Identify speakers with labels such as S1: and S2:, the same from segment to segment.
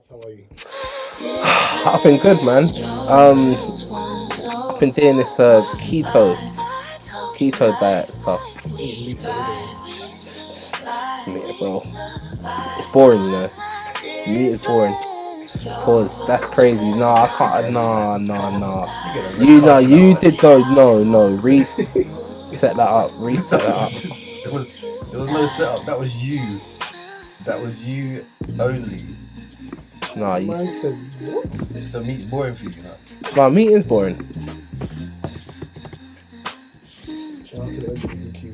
S1: How are you?
S2: I've been good, man. I've been doing this keto diet stuff.
S1: Eating meat every day.
S2: Yeah, bro, it's boring, you know. Meat is boring. Pause. That's crazy. No, I can't. No. You did no. Reset that up.
S3: There was no setup. That was you. That was you only.
S2: No,
S1: Man said what?
S3: So meat's boring for you,
S2: No, meat is boring.
S1: Shout out to the LGBTQ.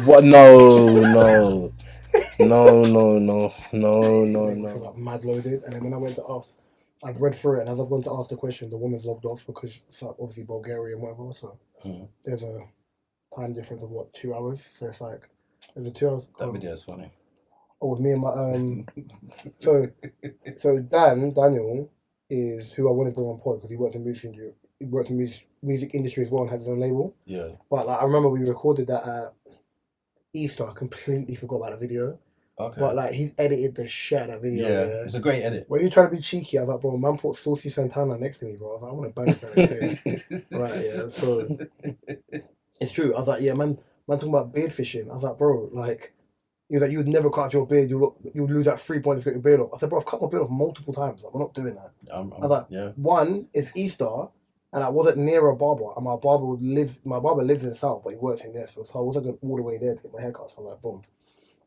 S2: What? No.
S1: Like mad loaded, and then when I went to ask, I've read through it, and as I've gone to ask the question, the woman's logged off because it's like obviously Bulgaria and whatever. So there's a time difference of 2 hours. So it's like there's a 2 hours.
S3: That video is funny.
S1: Oh, with me and my so Daniel is who I wanted to bring on pod because he works in music. He works in music industry as well and has his own label.
S3: Yeah.
S1: But like I remember we recorded that at Easter. I completely forgot about the video.
S3: Okay.
S1: But like he's edited the shit out of that video.
S3: Yeah, it's a great edit.
S1: When you trying to be cheeky, I was like, bro, man put Saucy Santana next to me, bro. I was like, I want to bang this guy. Right, yeah. So it's true. I was like, yeah, man talking about beard fishing. I was like, bro, like he was like, you would never cut off your beard. You'd lose that 3 points to get your beard off. I said, bro, I've cut my beard off multiple times. Like, we're not doing that. I was like, one is Easter, and I wasn't near a barber, and my barber lives in the south, but he works in there, so I wasn't going all the way there to get my haircut. So I was like, boom,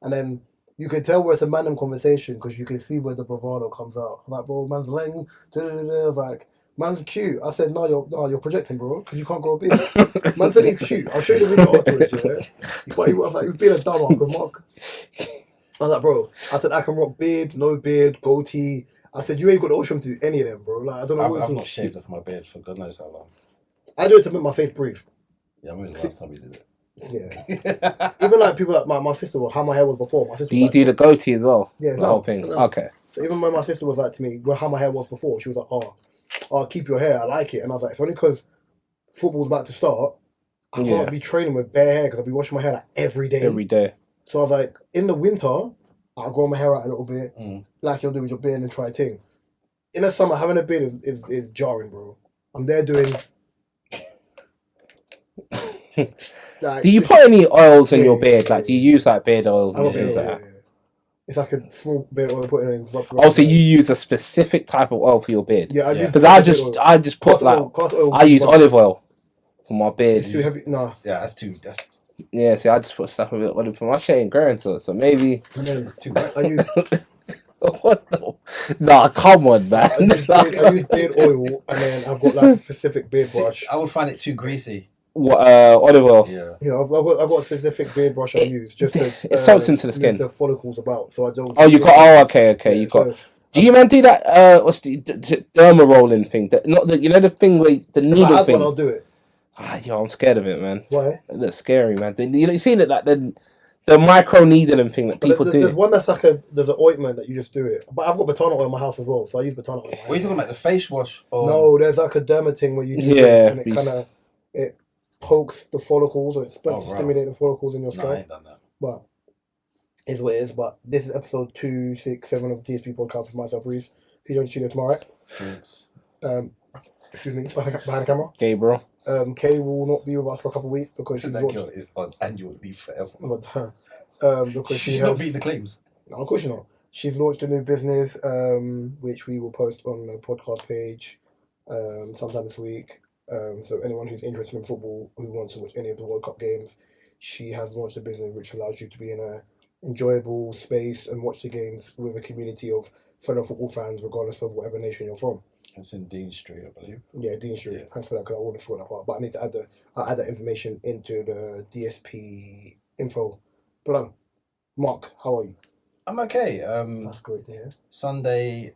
S1: and then you could tell where it's a random conversation because you can see where the bravado comes out. I'm like, bro, man's lame. I was like, man's cute. I said, no, you're projecting, bro, because you can't grow a beard. Man said he's cute. I'll show you the video afterwards, yeah. But he was being a dumbass because Mark. I was like, bro, I said I can rock beard, no beard, goatee. I said you ain't got the ocean to do any of them, bro. Like I don't know.
S3: I've not shaved off my beard for God knows how long.
S1: I do it to make my face breathe.
S3: Yeah, I remember the last time you did it.
S1: Yeah. Even like people like my sister, how my hair was before. My sister.
S2: Do you do the goatee as well?
S1: Yeah,
S2: the whole thing.
S1: No.
S2: Okay.
S1: So even when my sister was like to me, how my hair was before, she was like, "Oh, keep your hair. I like it." And I was like, "It's only because football's about to start. I can't be training with bare hair because I'll be washing my hair like every day."
S2: Every day.
S1: So I was like, in the winter, I'll grow my hair out a little bit, like you'll do with your beard and try a thing. In the summer, having a beard is jarring, bro. I'm there doing.
S2: Like, do you put any oils in your beard? Like, do you use like beard oils and things like that?
S1: It's like a small beard oil putting in.
S2: So you use a specific type of oil for your beard?
S1: Yeah, I do.
S2: Because I just put I use olive oil for my beard.
S1: It's too heavy. No.
S3: Yeah, that's too.
S2: Yeah, see, I just put stuff with olive for my shit ain't growing to it, so maybe.
S3: It's too much.
S2: What the? Nah, come on, man.
S1: I use beard oil and then I've got like a specific beard brush.
S3: I would find it too greasy.
S2: What olive oil?
S1: Yeah, I've got a specific beard brush I use just to
S2: it soaks into the skin.
S1: The follicles about, so I don't.
S2: Oh, you got. Oh, okay. Yeah, you got. Do you man do that? What's the derma rolling thing? Not the the thing where the needle thing.
S1: I'll do it.
S2: Yo, I'm scared of it, man.
S1: Why?
S2: That's scary, man. You seen it like the micro needling thing that people do.
S1: There's one that's like there's an ointment that you just do it. But I've got Batana oil in my house as well, so I use Batana oil.
S3: What are you talking about? The face wash? Or...
S1: No, there's like a derma thing where you do this and it pokes the follicles or it's supposed to stimulate the follicles in your scalp.
S3: No, I ain't done that.
S1: But it's what it is. But this is episode 267 of the TSP podcast with myself, Reese. He's on the studio tomorrow, right?
S3: Drinks.
S1: Excuse me, behind the camera.
S2: Gabriel.
S1: Kay will not be with us for a couple of weeks because
S3: that girl is on annual leave forever.
S1: Because
S3: she's not beating the claims.
S1: No, of course she's not. She's launched a new business, which we will post on the podcast page sometime this week. So anyone who's interested in football, who wants to watch any of the World Cup games, she has launched a business which allows you to be in a enjoyable space and watch the games with a community of fellow football fans, regardless of whatever nation you're from.
S3: It's in Dean Street, I believe.
S1: Yeah, Dean Street. Yeah. Thanks for that, because I wouldn't have thought that part. But I need to add that information into the DSP info. But Mark, how are you?
S3: I'm okay.
S1: That's great to hear.
S3: Sunday,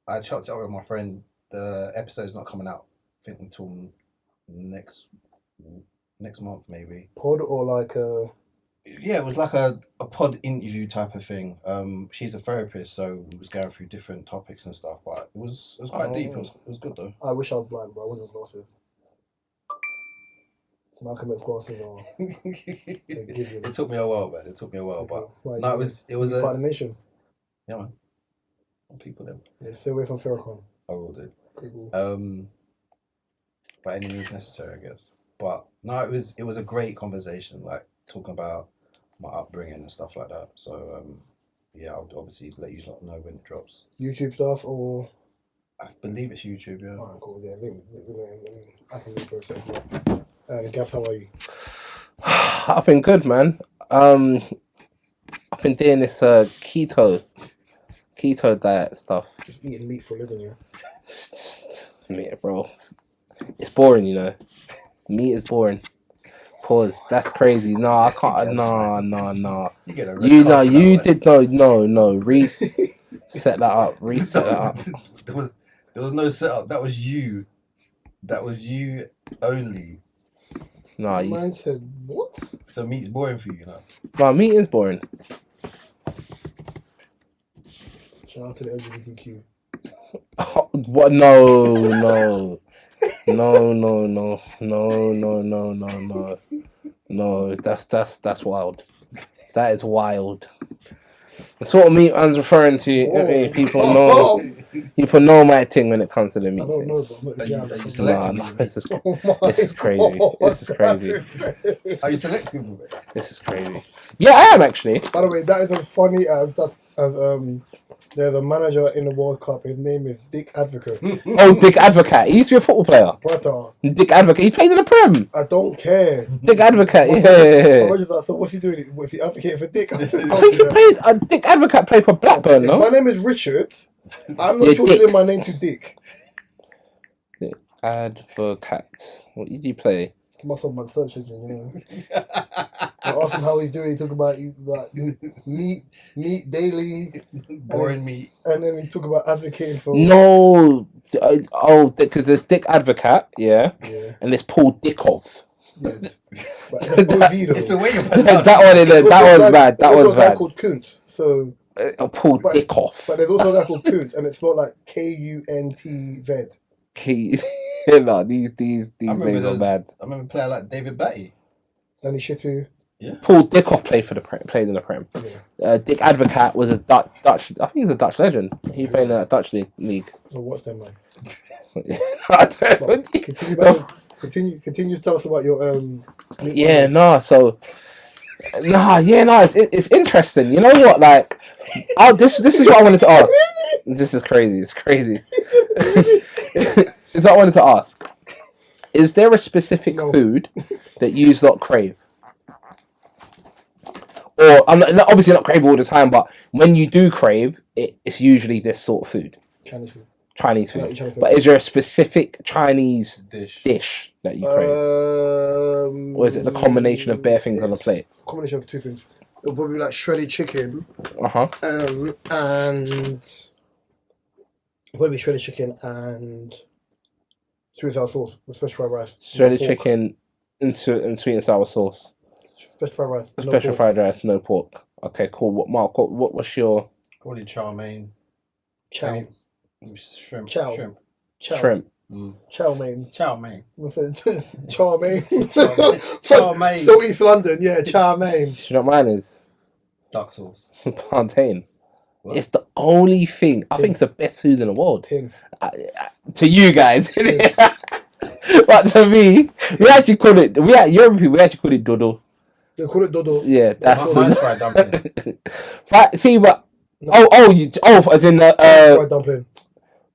S3: I chopped it up with my friend. The episode's not coming out, I think, until next month, maybe.
S1: Pod or like a...
S3: Yeah, it was like a pod interview type of thing. She's a therapist, so we was going through different topics and stuff, but it was quite deep. It was good though.
S1: I wish I was blind, bro. I wouldn't have glasses. Malcolm X's glasses are...
S3: It took me a while, man. But no, it was
S1: part of the nation.
S3: Yeah, man. people them.
S1: Yeah, stay away from Farrakhan.
S3: I will do.
S1: Cool.
S3: By any means necessary, I guess. But no, it was a great conversation, like talking about my upbringing and stuff like that. So yeah, I'll obviously let you know when it drops.
S1: YouTube stuff or?
S3: I believe it's YouTube, yeah.
S1: Alright, cool. Yeah, I can read for a second. Gav, how are you?
S2: I've been good, man. I've been doing this keto diet stuff.
S1: Just eating meat for a living, yeah.
S2: Meat, bro. It's boring, you know. Meat is boring. Pause. That's crazy. No, I can't. No. You did no. Reset that up. Reset that up.
S3: There was no setup. That was you. That was you only.
S1: No, man said what?
S3: So meat's boring for you, you know.
S2: No, meat is boring.
S1: Shout out to the LGBTQ.
S2: Oh, what? No. That's wild. That is wild. The sort of meat I'm referring to, people know my thing when it comes to the meat.
S1: I don't know, but I'm not
S3: Are you selective?
S2: No, this is crazy. This is crazy.
S3: Are you selective with it?
S2: This is crazy. Yeah, I am actually.
S1: By the way, that is as funny as there's a manager in the World Cup. His name is Dick Advocate.
S2: Oh, Dick Advocate. He used to be a football player.
S1: Brother.
S2: Dick Advocate. He played in the Prem.
S1: I don't care.
S2: Dick Advocate.
S1: I was just like, so what's he doing? Was he advocating for Dick?
S2: I think he played. Dick Advocate played for Blackburn, no?
S1: My name is Richard. I'm not changing my name to Dick.
S2: Dick Advocate. What did he play?
S1: Must have my search engine, you know. I asked him how he's doing. He talk about meat daily,
S3: boring meat,
S1: and then he talk about advocating for.
S2: No, because there's Dick Advocate, yeah, and there's Paul Dickov.
S1: Yeah, but
S3: it's the way you
S2: pronounce that was bad. That was bad.
S1: There's also a guy called Kunt. So
S2: Paul Dickov.
S1: But there's also a guy called Kunt, and it's spelled like Kuntz.
S2: No, these names are bad.
S3: I remember a player like David Batty.
S1: Danny Shipu.
S3: Yeah.
S2: Paul Dickov played in the Prem. Yeah. Dick Advocate was a Dutch. I think he's a Dutch legend. He played in a Dutch league.
S1: Oh, what's that, man? Continue to tell us about your
S2: It's interesting. You know what? Like, this is what I wanted to ask. This is crazy. It's crazy. Is what I wanted to ask. Is there a specific food that you lot crave? Or I'm obviously not crave all the time, but when you do crave, it's usually this sort of food. Chinese food. But is there a specific Chinese dish that you crave? Or is it the combination of bare things on a plate?
S1: Combination of two things. It'll probably be like shredded chicken. And probably shredded chicken and sweet and sour sauce with special fried rice.
S2: Shredded chicken and sweet and sour sauce.
S1: Special fried rice.
S2: Special fried rice, no pork. Okay, cool. What's your...
S3: Probably chow mein.
S1: Chow.
S3: Shrimp.
S2: Shrimp.
S1: Chow mein.
S3: Chow mein.
S1: Chow mein.
S3: Chow mein.
S1: So East London, yeah, chow mein.
S2: Do you know what mine is?
S3: Duck sauce.
S2: Plantain. What? It's the only thing. I think it's the best food in the world. To you guys. But to me, we actually call it... European people, we actually call it dodo.
S1: They call it dodo.
S2: Yeah, that's...
S3: Mine's fried dumpling.
S2: But, see, but... No. As in the...
S1: fried dumpling.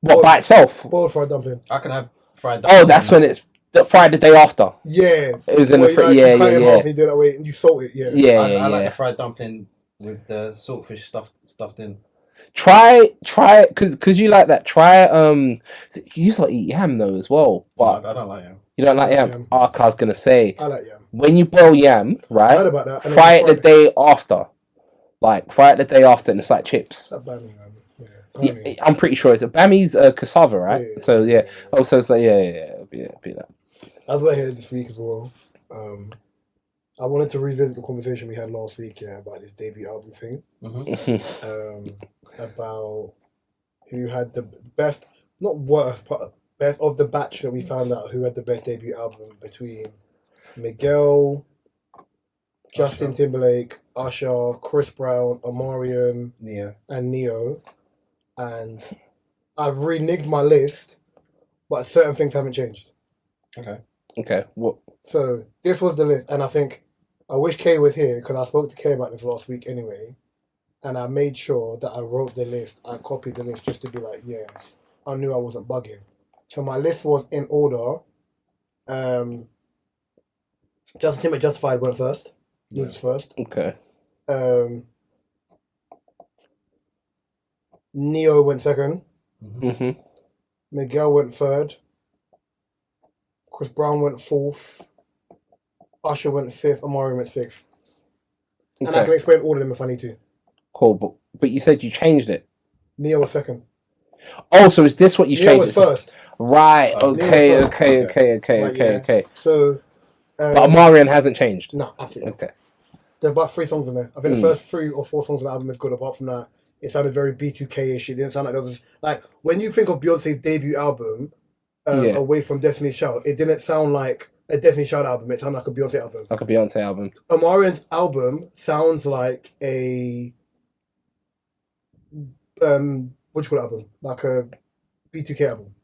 S2: What, by itself?
S1: Boiled fried dumpling.
S3: I can have fried dumpling.
S2: Oh, that's when it's fried the day after.
S1: Yeah.
S2: It was in the fridge.
S1: You cut it off and you do it that way and you salt it. Yeah.
S3: I like the fried dumpling with the saltfish stuffed in.
S2: Try, because you like that. Try, you like eat yam though as well. But
S3: I don't like yam.
S2: You don't like yam? I was gonna say.
S1: I like yam.
S2: When you boil yam, right?
S1: I heard about that.
S2: Fry it the day after. Like, fry it the day after and it's like chips. Yeah, I'm pretty sure it's Bami's cassava, right? Yeah. So yeah. Also, it's like be that.
S1: As we're here this week as well, I wanted to revisit the conversation we had last week, about this debut album thing. About who had the best, not worst, but best of the batch that we found out who had the best debut album between Miguel, Justin Timberlake, Usher, Chris Brown, Omarion,
S3: Neo.
S1: and Neo. and I've reneged my list, but certain things haven't changed.
S2: Okay. What?
S1: So this was the list, and I think I wish Kay was here because I spoke to Kay about this last week anyway, and I made sure that I wrote the list. I copied the list just to be like, yeah, I knew I wasn't bugging. So my list was in order. Justin Timberlake Justified went first. Moves first.
S2: Okay.
S1: Neo went second.
S2: Mm-hmm.
S1: Miguel went third. Chris Brown went fourth. Usher went fifth. Amari went sixth.
S2: Okay.
S1: And I can explain all of them if I need to.
S2: Cool, but you said you changed it.
S1: Neo was second.
S2: Oh, so is this what you
S1: Neo
S2: changed?
S1: was first.
S2: Right. Okay.
S1: Neo was first.
S2: Okay.
S1: So,
S2: but Amarian hasn't changed.
S1: No, absolutely.
S2: Okay.
S1: There's about 3 songs in there. I think the first 3 or 4 songs on the album is good. Apart from that, it sounded very B2K-ish. It didn't sound like there was like when you think of Beyonce's debut album, away from Destiny's Child, it didn't sound like a Destiny's Child album. It sounded like a Beyonce album.
S2: Like a Beyonce album.
S1: Amarian's album sounds like a what do you call it album? Like a B2K album.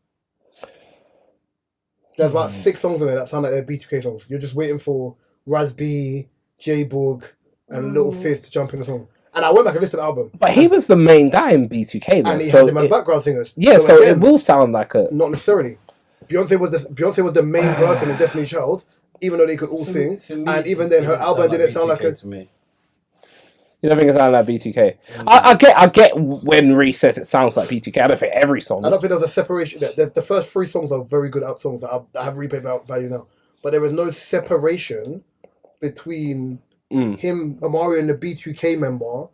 S1: There's about 6 songs in there that sound like they're B2K songs. You're just waiting for Raz B, J Boog, and Little Fizz to jump in the song. And I went back and listened to the album.
S2: But he was the main guy in B2K though.
S1: And he had them as background singers.
S2: Yeah, so
S1: again,
S2: it will sound like a...
S1: Not necessarily. Beyonce was the main person in Destiny's Child, even though they could all sing.
S3: Me,
S1: and even then, her album didn't sound like a...
S3: to me.
S2: You don't think it sounds like B2K? I get when Reese says it sounds like B2K. I don't think every song...
S1: I don't think there was a separation. The first 3 songs are very good songs that I have replay value now. But there was no separation between him, Amarian, the B2K member,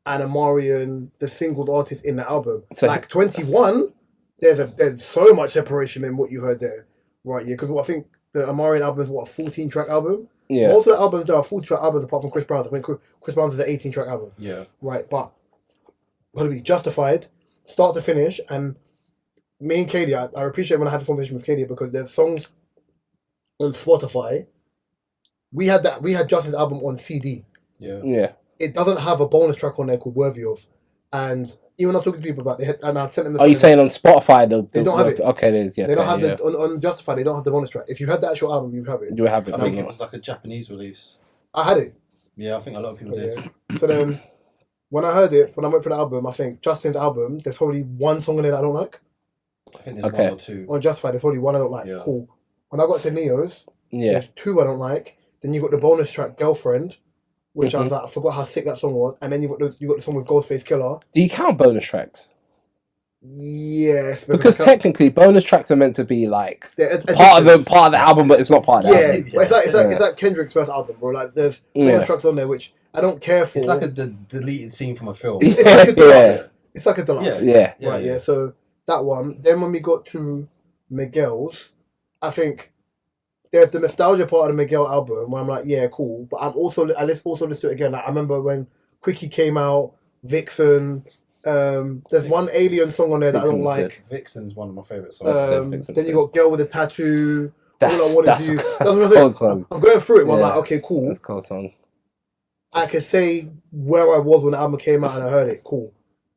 S1: and Amarian, the singled artist in the album. So like 21, there's so much separation in what you heard there, right? Yeah, because I think the Amarian album is a 14-track album.
S2: Yeah.
S1: Most of the albums there are 40-track albums apart from Chris Brown's. I think Chris Brown's is an 18-track album.
S3: Yeah.
S1: Right, but gotta be Justified, start to finish, and me and Katie, I appreciate when I had this conversation with Katie because there's songs on Spotify. We had Justin's album on CD.
S2: Yeah.
S1: It doesn't have a bonus track on there called Worthy Of. And even I was talking to people about it, and I sent them.
S2: Are you saying on Spotify?
S1: They don't have it.
S2: Okay,
S1: they don't have on Justified. They don't have the bonus track. If you had the actual album, you have it.
S2: You have it.
S3: I think it was like a Japanese release.
S1: I had it.
S3: Yeah, I think a lot of people did.
S1: Yeah. So then, when I heard it, when I went for the album, I think Justin's album, there's probably 1 song in there that I don't like.
S3: I think there's 1 or 2.
S1: On Justified, there's probably 1 I don't like.
S3: Yeah.
S1: Cool. When I got to Neo's, there's 2 I don't like. Then you got the bonus track Girlfriend, which I was like, I forgot how sick that song was. And then you got the song with Ghostface Killer.
S2: Do you count bonus tracks?
S1: Yes,
S2: because technically bonus tracks are meant to be like
S1: part
S2: of the album, but it's not part of the album.
S1: But it's like Kendrick's first album, bro. Like there's bonus tracks on there which I don't care for.
S3: It's like a deleted scene from a film.
S1: It's like a deluxe. It's like a deluxe.
S2: Yeah.
S1: Right. So that one. Then when we got to Miguel's, I think there's the nostalgia part of the Miguel album where I'm like, yeah, cool. But I also listen to it again. Like I remember when Quickie came out, Vixen. There's one Alien song on there that I don't like.
S3: Good. Vixen's one of my favourite songs.
S1: Then you got Girl with a Tattoo.
S2: That's a
S1: cool song. I'm going through it, but I'm like, okay, cool.
S2: That's a cool song.
S1: I can say where I was when the album came out and I heard it. Cool.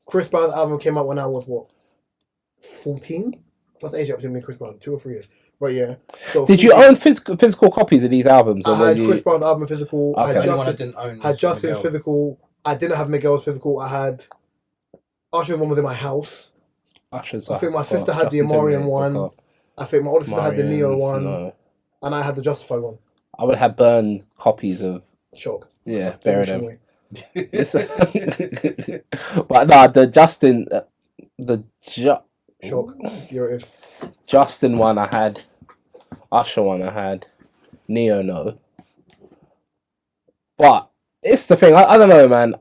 S1: Chris Brown's album came out when I was 14? First age up to me, Chris Brown, 2 or 3 years. Right, yeah. So
S2: did you own physical copies of these albums?
S1: I had Chris Brown's album physical.
S2: Okay.
S1: I had Justin's physical. I didn't have Miguel's physical. I had Usher's one was in my house. I think my sister had the Amarian one. I think my older sister had the Neo one. And I had the Justified one.
S2: I would have burned copies of...
S1: Shock.
S2: Yeah, buried them. But no, the Justin...
S1: Shock. Here it is.
S2: Justin one I had. Usher one I had. Neo no. But it's the thing. I don't know, man.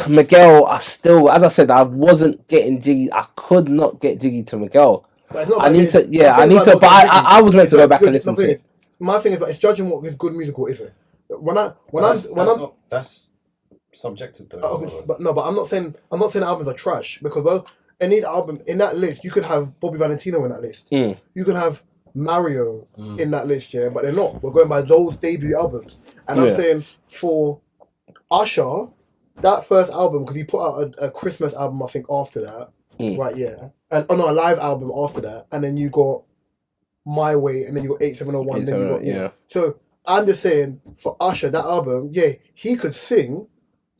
S2: Miguel, as I said, I wasn't getting jiggy. I could not get jiggy to Miguel. I need to. But I was meant to go back and listen to it.
S1: My thing is, it's judging what is good musical is it.
S3: That's subjective though.
S1: Okay, but I'm not saying albums are trash because in these album in that list you could have Bobby Valentino in that list. You could have Mario in that list, but they're not. We're going by those debut albums, and I'm saying for Usher, that first album, because he put out a Christmas album, I think, after that. Right, yeah. And a live album after that. And then you got My Way, and then you got 8701, then you got, yeah. So I'm just saying, for Usher, that album, yeah, he could sing,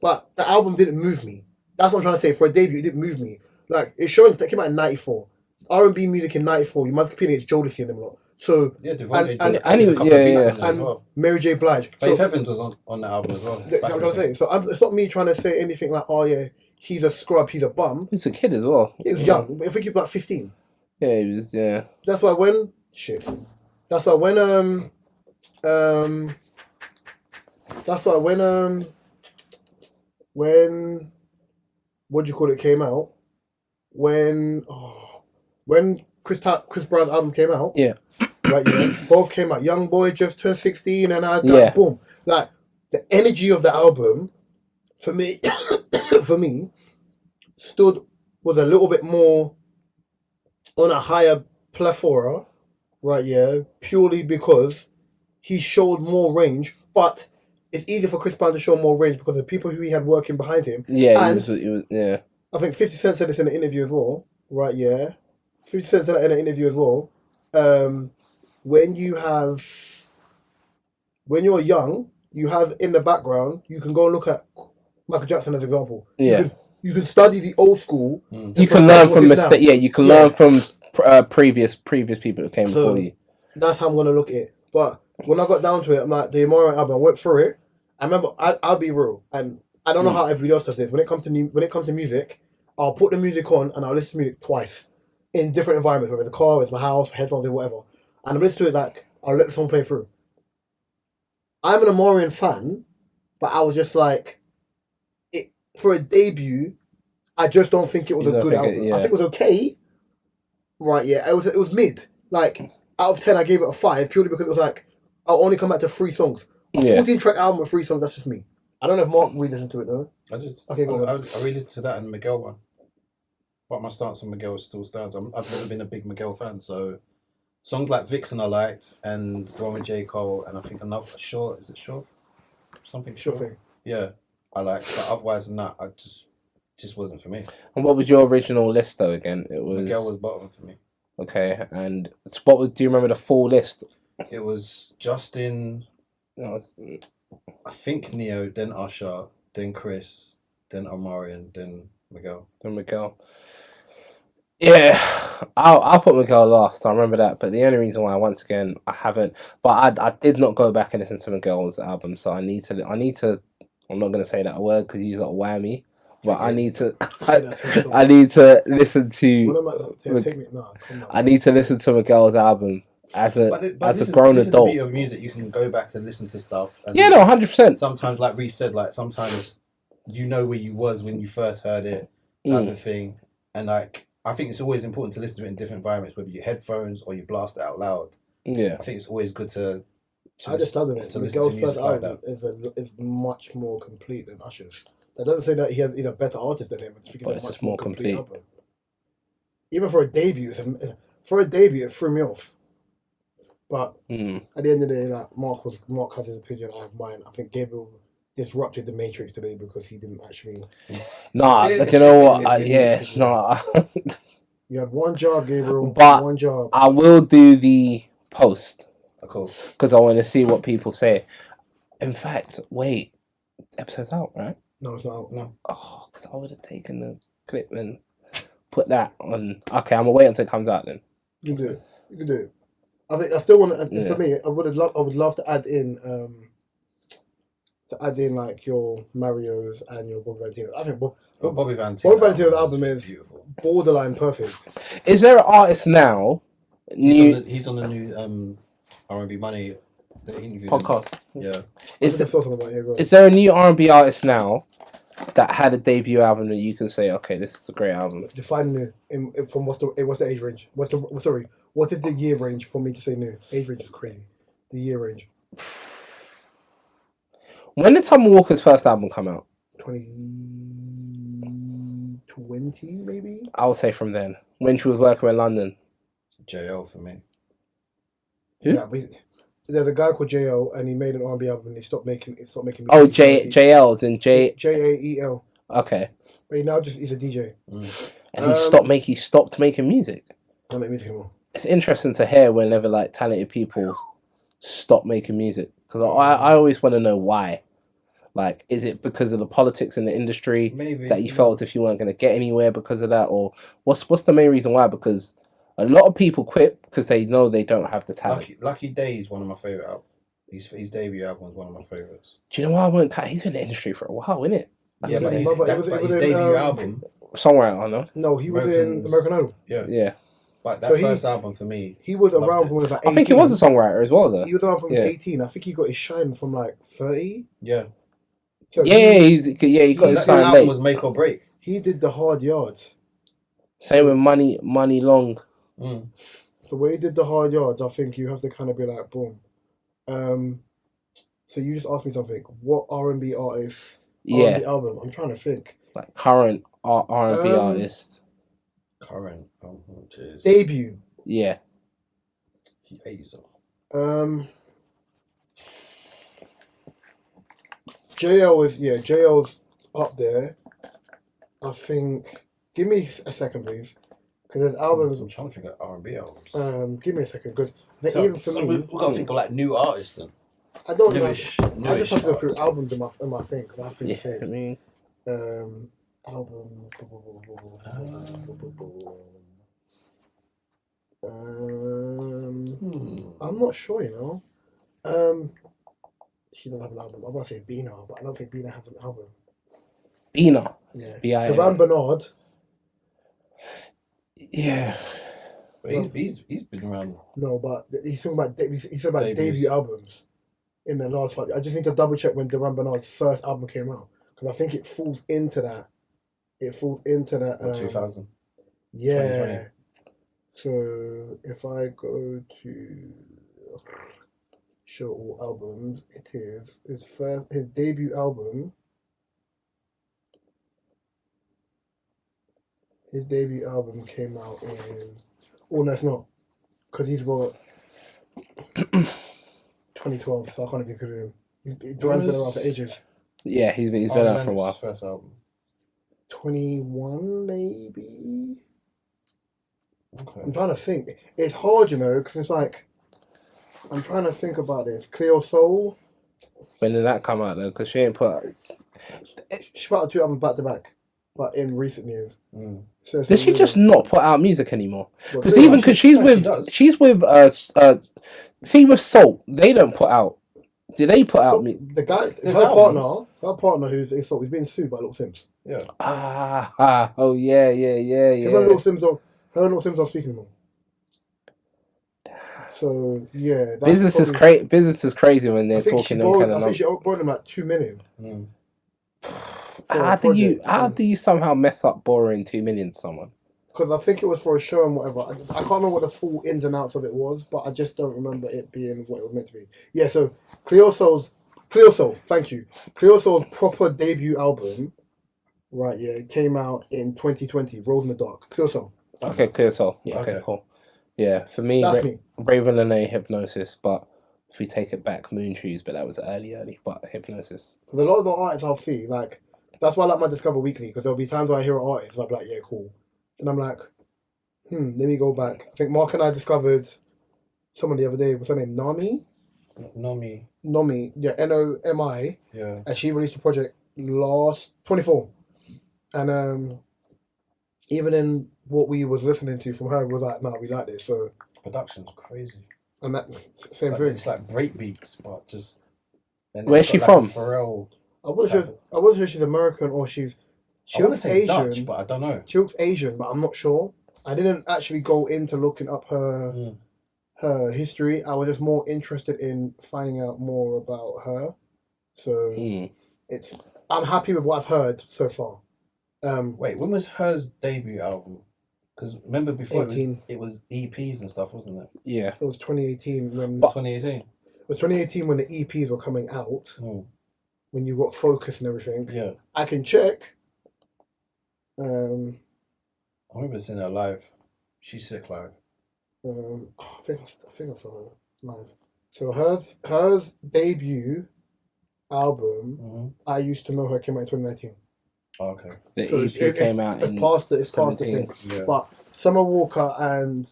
S1: but the album didn't move me. That's what I'm trying to say. For a debut, it didn't move me. Like, it's showing that came out in 94. R&B music in 94, you might be competing against Jodeci and them lot. So,
S3: yeah, Devontae
S1: and Mary J. Blige.
S3: Faith Evans was on the album as well.
S1: That's what I'm trying to say. So it's not me trying to say anything like, oh yeah, he's a scrub, he's a bum.
S2: He's a kid as well.
S1: He was young. I think he was about 15.
S2: Yeah, he was, yeah.
S1: That's why when what do you call it came out? When Chris Brown's album came out.
S2: Yeah.
S1: Right, yeah. Both came out. Young Boy just turned 16 and I got boom. Like the energy of the album for me was a little bit more on a higher plethora, right, yeah, purely because he showed more range, but it's easy for Chris Brown to show more range because of the people who he had working behind him.
S2: Yeah, and he was
S1: I think 50 Cent said this in an interview as well, right, yeah. 50 Cent said that in an interview as well. When you're young, you have in the background, you can go and look at Michael Jackson as an example.
S2: Yeah.
S1: You can study the old school.
S2: You can learn from mistakes. Yeah, you can learn from previous people that came before you.
S1: That's how I'm gonna look at it. But when I got down to it, I'm like the Amore album. I went through it. I remember. I'll be real, and I don't know how everybody else does this. When it comes to music, I'll put the music on and I'll listen to music twice in different environments, whether it's a car, it's my house, headphones, or whatever. And I'm listening to it like I'll let the song play through. I'm an Amorian fan, but I was just like, for a debut, I just don't think it was a good album. I think it was okay. Right, yeah. It was mid. Like, out of 10, I gave it a 5, purely because it was like, I'll only come back to 3 songs. A 14-track album with 3 songs, that's just me. I don't know if Mark re-listened to it, though.
S3: I did.
S1: Okay, go on.
S3: I re-listened to that and Miguel one. But my stance on Miguel still stands. I've never been a big Miguel fan, so songs like Vixen I liked, and the one with J. Cole, and I think another, Short, is it Short? Something Short?
S1: Thing.
S3: Yeah, I liked. But otherwise than that, I just wasn't for me.
S2: And what was your original list though? Again, it was
S3: Miguel was bottom for me.
S2: Okay, and what was? Do you remember the full list?
S3: It was Justin.
S2: No,
S3: I think Neo, then Usher, then Chris, then Omarion, then Miguel.
S2: Yeah, I'll put Miguel last. I remember that, but the only reason why, once again, I haven't. But I did not go back and listen to Miguel's album, so I need to. I'm not gonna say that word because he's not whammy. But I need to. I need to listen to. I need to listen to Miguel's album as a grown adult.
S3: This is the beauty of music. You can go back and listen to stuff. And
S2: 100%.
S3: Sometimes, like Reece said, like sometimes you know where you was when you first heard it, type of thing. And like I think it's always important to listen to it in different environments, whether you headphones or you blast it out loud.
S2: Yeah,
S3: I think it's always good to
S1: I just doesn't it. Miguel's first album is much more complete than Usher's. That doesn't say that he's a better artist than him. It's a much more complete album. Even for a debut, it threw me off. But at the end of the day, like Mark has his opinion, I have mine. I think Gabriel disrupted the Matrix today because he didn't actually.
S2: Nah, but you know what?
S1: You had one job, Gabriel.
S2: But
S1: one job.
S2: I will do the post.
S3: Of course.
S2: Because I want to see what people say. In fact, wait, the episode's out, right?
S1: No, it's not out. No.
S2: Oh, because I would have taken the clip and put that on. Okay, I'm gonna wait until it comes out then.
S1: You can do it. I think I still want to. For me, I would love to add in like your Mario's and your Bobby Valentino. I think
S3: Bobby Valentino's
S1: album is beautiful. Borderline perfect.
S2: Is there an artist now?
S3: He's on the new R&B Money
S2: podcast.
S3: Yeah.
S2: Is there a new R&B artist now that had a debut album that you can say, okay, this is a great album?
S1: Define new. From what's the age range? What is the year range for me to say new? Age range is crazy. The year range.
S2: When did Summer Walker's first album come out?
S1: 2020, maybe?
S2: I would say from then. When she was working in London.
S3: JL for me.
S2: Who?
S1: Yeah, There's a guy called JL, and he made an R&B album, and he stopped making music.
S2: Oh, JL's and J.
S1: JAEL.
S2: Okay.
S1: But he's a DJ.
S2: And he stopped making music.
S1: Don't make music anymore.
S2: It's interesting to hear whenever like talented people stop making music, because I always want to know why. Like, is it because of the politics in the industry that you felt as if you weren't going to get anywhere because of that, or what's the main reason why? Because a lot of people quit because they know they don't have the talent.
S3: Lucky Day is one of my favorite albums. His debut album is one of my favorites.
S2: Do you know why I won't cut? He's been in the industry for a while, isn't it?
S3: Yeah, but his debut album.
S2: Somewhere, I don't know.
S1: No, he was in American Idol.
S2: Yeah.
S3: But that first album for me,
S1: he was around when he was like 18.
S2: I think he was a songwriter as well, though.
S1: He was around from 18. I think he got his shine from like 30.
S3: Yeah.
S1: So
S2: he got his shine late.
S3: Was Make or Break.
S1: He did the hard yards.
S2: Same with Money Long.
S1: The way he did the hard yards, I think you have to kind of be like, boom. So you just asked me something. What R&B artist? R&B album? I'm trying to think.
S2: Like current R&B artist.
S3: Current.
S1: Debut.
S2: Yeah.
S3: He hates them.
S1: JL's up there. I think. Give me a second, please, because there's albums.
S3: I'm trying to think of R&B albums.
S1: Give me a second, because even for me,
S3: we've got to think of like new artists then.
S1: I don't know. I just have to go through albums in my thing because I have to say.
S2: I mean,
S1: albums. I'm not sure, you know. She doesn't have an album. I'm gonna say Bina, but I don't think Bina has an album.
S2: Bina.
S1: Yeah.
S2: B-I-N-A.
S1: Duran Bernard.
S2: Yeah.
S3: But he's been around.
S1: No, but he's talking about debut albums in the last 5 years. I just need to double check when Duran Bernard's first album came out, because I think it falls into that.
S3: 2000.
S1: Yeah. So if I go to show all albums, it is his debut album. His debut album came out in. Oh no, it's not, because he's got 2012. So I can't even consider him. Duran's been around for ages.
S2: Yeah, he's been around for a while.
S3: First album.
S1: 21 maybe.
S3: Okay.
S1: I'm trying to think. It's hard, you know, because it's like I'm trying to think about this. Cleo Soul.
S2: When did that come out though? Because she ain't put.
S1: She put out 2 albums back to back, but in recent years. So
S2: does she just not put out music anymore? Because she's with see with Salt, they don't put out. Do they put out me?
S1: The guy, her partner, who's being sued by Little Sims.
S3: Yeah.
S2: Oh yeah.
S1: Remember Little Sims? Her and Little Sims are speaking more. So yeah,
S2: business is crazy when they're talking them kind of.
S1: I think she borrowed him like 2 million.
S2: How do you somehow mess up borrowing 2 million to someone?
S1: Because I think it was for a show and whatever. I can't remember what the full ins and outs of it was, but I just don't remember it being what it was meant to be. Yeah, so Cleo Soul, thank you. Cleo Soul's proper debut album, right, yeah, it came out in 2020, Rolled in the Dark. Cleo Soul.
S2: Okay, Cleo Soul. Yeah, okay, cool. Yeah, for me,
S1: that's me.
S2: Raven Lene, Hypnosis, but if we take it back, Moon Trees, but that was early, but Hypnosis.
S1: Because a lot of the artists I'll see, like, that's why I like my Discover Weekly, because there'll be times where I hear an artist and I'll be like, yeah, cool. And I'm like, let me go back. I think Mark and I discovered someone the other day. What's her name? Nomi, yeah, Nomi.
S3: Yeah.
S1: And she released a project last 24. And even in what we was listening to from her, we was like, nah, we like this. So
S3: production's crazy.
S1: And that same thing.
S3: It's like break beats, but just.
S2: Where's she from?
S3: Pharrell.
S1: I wasn't sure she's American or she looks Asian,
S3: Dutch, but I don't know.
S1: She looks Asian, but I'm not sure. I didn't actually go into looking up her history. I was just more interested in finding out more about her. So I'm happy with what I've heard so far.
S3: Wait, when was her debut album? Because remember before
S1: 18.
S3: it was EPs and stuff, wasn't it?
S2: Yeah.
S1: It was 2018.
S3: 2018?
S1: It was 2018 when the EPs were coming out. When you got Focus and everything.
S3: Yeah.
S1: I can check.
S3: I remember seeing her live. She's sick live.
S1: I think I saw her live. So hers debut album, I used to know her, came out in 2019.
S3: Oh, okay.
S2: The
S1: So
S2: EP came out in
S1: it's past the
S2: 17.
S1: thing.
S3: Yeah.
S1: But Summer Walker and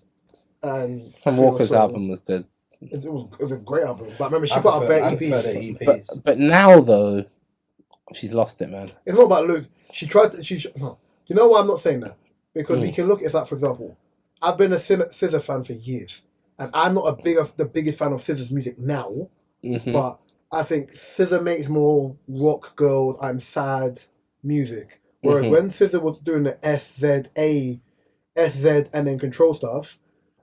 S2: Sam Walker's album was good.
S1: It was a great album. But remember, she
S3: I
S1: put out bare
S3: prefer
S1: EPs.
S3: the EPs.
S2: But now though, she's lost it, man.
S1: It's not about loads. She tried to. No. You know why I'm not saying that? Because we can look at that, for example. I've been a SZA fan for years. And I'm not the biggest fan of SZA's music now.
S2: Mm-hmm.
S1: But I think SZA makes more rock girl, I'm sad music. Whereas when SZA was doing the SZ and then Control stuff,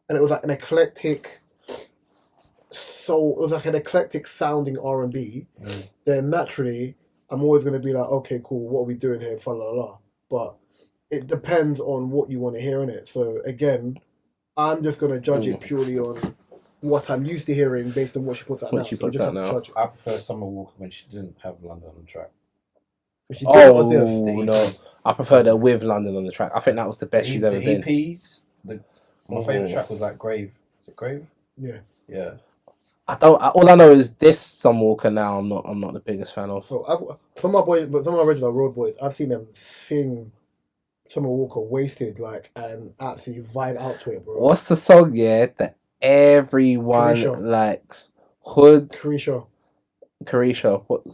S1: and it was like an eclectic soul, it was like an eclectic sounding R&B, then naturally I'm always going to be like, okay, cool, what are we doing here? Fa la la. But it depends on what you want to hear in it. So again, I'm just going to judge it purely on what I'm used to hearing based on what she puts out now.
S3: I prefer Summer Walker when she didn't have London on the track.
S2: No, I prefer her with London on the track. I think that was the best she's ever been.
S3: EPs, my favourite track was like Grave. Is it Grave?
S1: Yeah.
S3: Yeah.
S2: All I know is this Summer Walker now. I'm not the biggest fan of.
S1: So some of my original Road Boys, I've seen them sing Summer Walker wasted and actually vibe out to it, bro.
S2: What's the song? Yeah, that everyone likes. Hood. Carisha. What?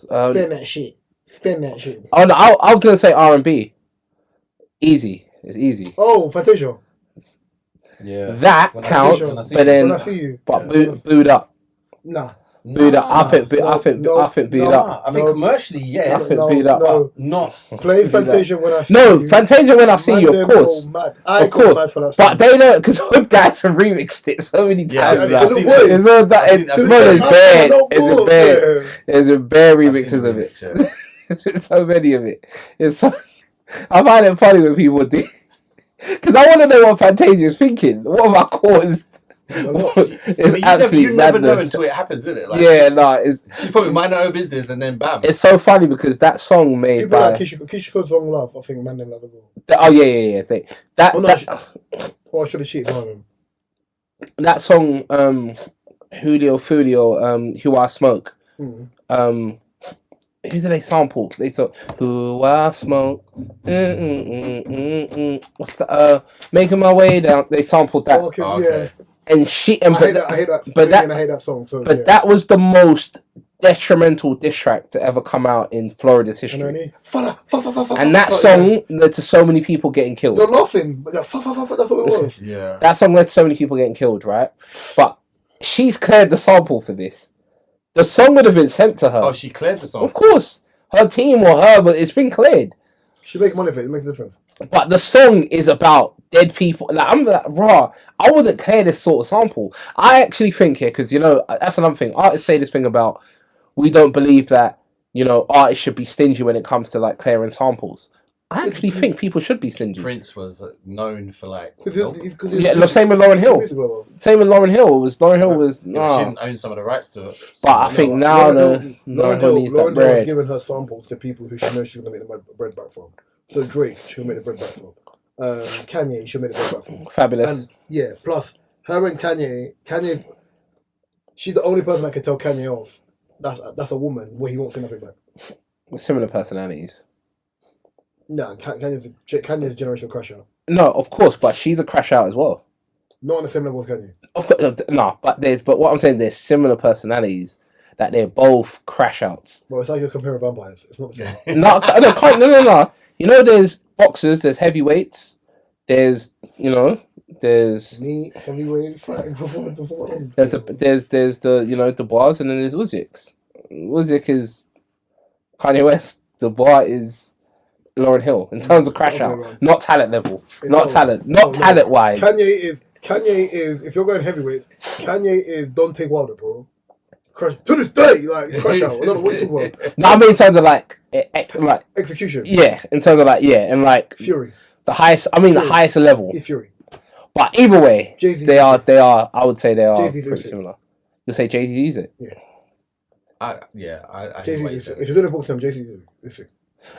S1: Spin that shit.
S2: Oh no, I was gonna say R&B. Easy. It's easy.
S1: Oh, Fantasia.
S3: Yeah.
S2: That counts, but then booed up.
S1: Nah.
S2: Booed up. I think booed up.
S3: I think commercially, yes.
S2: I think booed up.
S1: No.
S3: Not
S1: play Fantasia when I see
S2: you.
S1: No,
S2: Fantasia when I see you, of course.
S1: Of course.
S2: But they don't, because Hood guys have remixed it so many times.
S1: It's
S2: a bare remixes of it. There's been so many of it. I find it funny when people do. Because I want to know what Fantasia is thinking. What have I caused? It's absolutely madness. You never know
S3: until it happens, isn't it?
S2: She's
S3: probably mind her own business and then bam.
S2: It's so funny because that song made
S1: people like Keisha Cole's song Love, I think Man Them Love as well.
S2: Oh yeah.
S1: I should have cheated on him.
S2: That song, Julio Fulio, Who I Smoke. Who did they sample? They said, Who I Smoke. What's the Making My Way Down? They sampled that.
S1: Yeah.
S2: And she
S1: I hate that song. So,
S2: that was the most detrimental diss track to ever come out in Florida's history. And that song led to so many people getting killed.
S1: You're laughing, but that's what it was.
S2: Yeah. That song led to so many people getting killed, right? But she's cleared the sample for this. The song would have been sent to her.
S3: Oh, she cleared the song?
S2: Of course. Her team or her, but it's been cleared.
S1: She makes money for it. It makes a difference.
S2: But the song is about dead people. I'm like, raw. I wouldn't clear this sort of sample. I actually think here, because, that's another thing. Artists say this thing about, we don't believe that, artists should be stingy when it comes to, clearing samples. I actually think people should be stingy.
S3: Prince was known for
S2: same with Lauryn Hill. Same with Lauryn Hill. Lauryn Hill
S3: she didn't own some of the rights to it.
S2: But I think now Lauryn Hill needs that bread.
S1: Hill giving her samples to people who she knows she's going to make the bread back from. So Drake, she'll make the bread back from. Kanye, she'll make the bread back from.
S2: Fabulous.
S1: And plus her and Kanye, she's the only person that can tell Kanye off. That's a woman where he won't say nothing back.
S2: Similar personalities.
S1: No, Kanye's a generational crash out.
S2: No, of course, but she's a crash out as well.
S1: Not on the same level as Kanye.
S2: Of course, no, but what I'm saying, there's similar personalities that they're both crash outs.
S1: Well, it's like you're comparing vampires. It's not the same.
S2: No. There's boxers, there's heavyweights, there's
S1: me, heavyweight,
S2: there's the the bars, and then there's Usyk. Usyk is Kanye West. The bar is Lauryn Hill in terms of crash out, not talent level, talent wise.
S1: Kanye is if you're going heavyweights, Kanye is Dante Wilder, bro. Crash to this day, crash out. I don't know what you're talking about.
S2: No, I mean in terms of
S1: execution.
S2: Yeah, in terms of and
S1: Fury.
S2: The highest. I mean the highest level.
S1: Fury.
S2: But either way,
S1: Jay-Z
S2: they are. I would say they are
S1: Jay-Z's
S2: pretty similar. You'll say Jay-Z is it?
S1: Yeah.
S3: I
S1: Jay-Z. If you're doing a book to him, Jay-Z is it.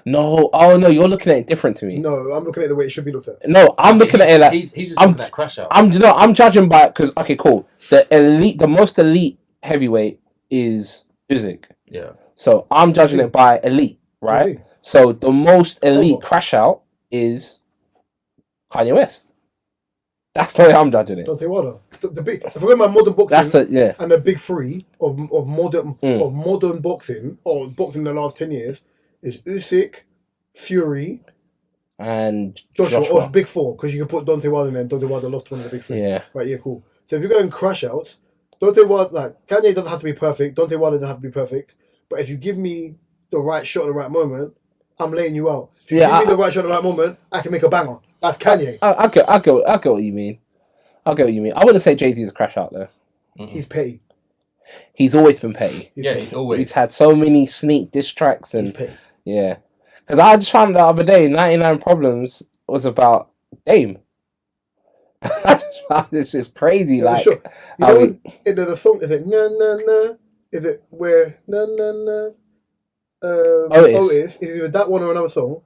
S2: No, no, you're looking at it different to me.
S1: No, I'm looking at it the way it should be looked at.
S2: No, I'm looking at it like
S3: he's just looking at crash out.
S2: I'm judging by because okay, cool. The most elite heavyweight is Usyk.
S3: Yeah.
S2: So I'm judging it by elite, right? So the most elite crash out is Kanye West. That's the way I'm judging it.
S1: Deontay Wilder. The big. If we're my modern boxing, and the big three of modern boxing or boxing in the last 10 years is Usyk, Fury,
S2: and
S1: Joshua. Or big four, because you can put Deontay Wilder in there. And Deontay Wilder lost one of the big three.
S2: Yeah.
S1: Right. Yeah. Cool. So if you're going crash outs, Deontay Wilder, like Kanye doesn't have to be perfect. Deontay Wilder doesn't have to be perfect. But if you give me the right shot at the right moment, I'm laying you out. If you give me the right shot at the right moment, I can make a banger. That's Kanye.
S2: I get what you mean. I wouldn't say Jay-Z is a crash out though.
S1: He's petty.
S2: He's always been petty.
S3: Always.
S2: He's had so many sneak diss tracks and yeah. Because I just found the other day, 99 Problems was about Dame. I just found this just crazy.
S1: Yeah,
S2: like,
S1: sure. You know, in the song, is it na na na? Is it where na na na? Otis. Is it that one or another song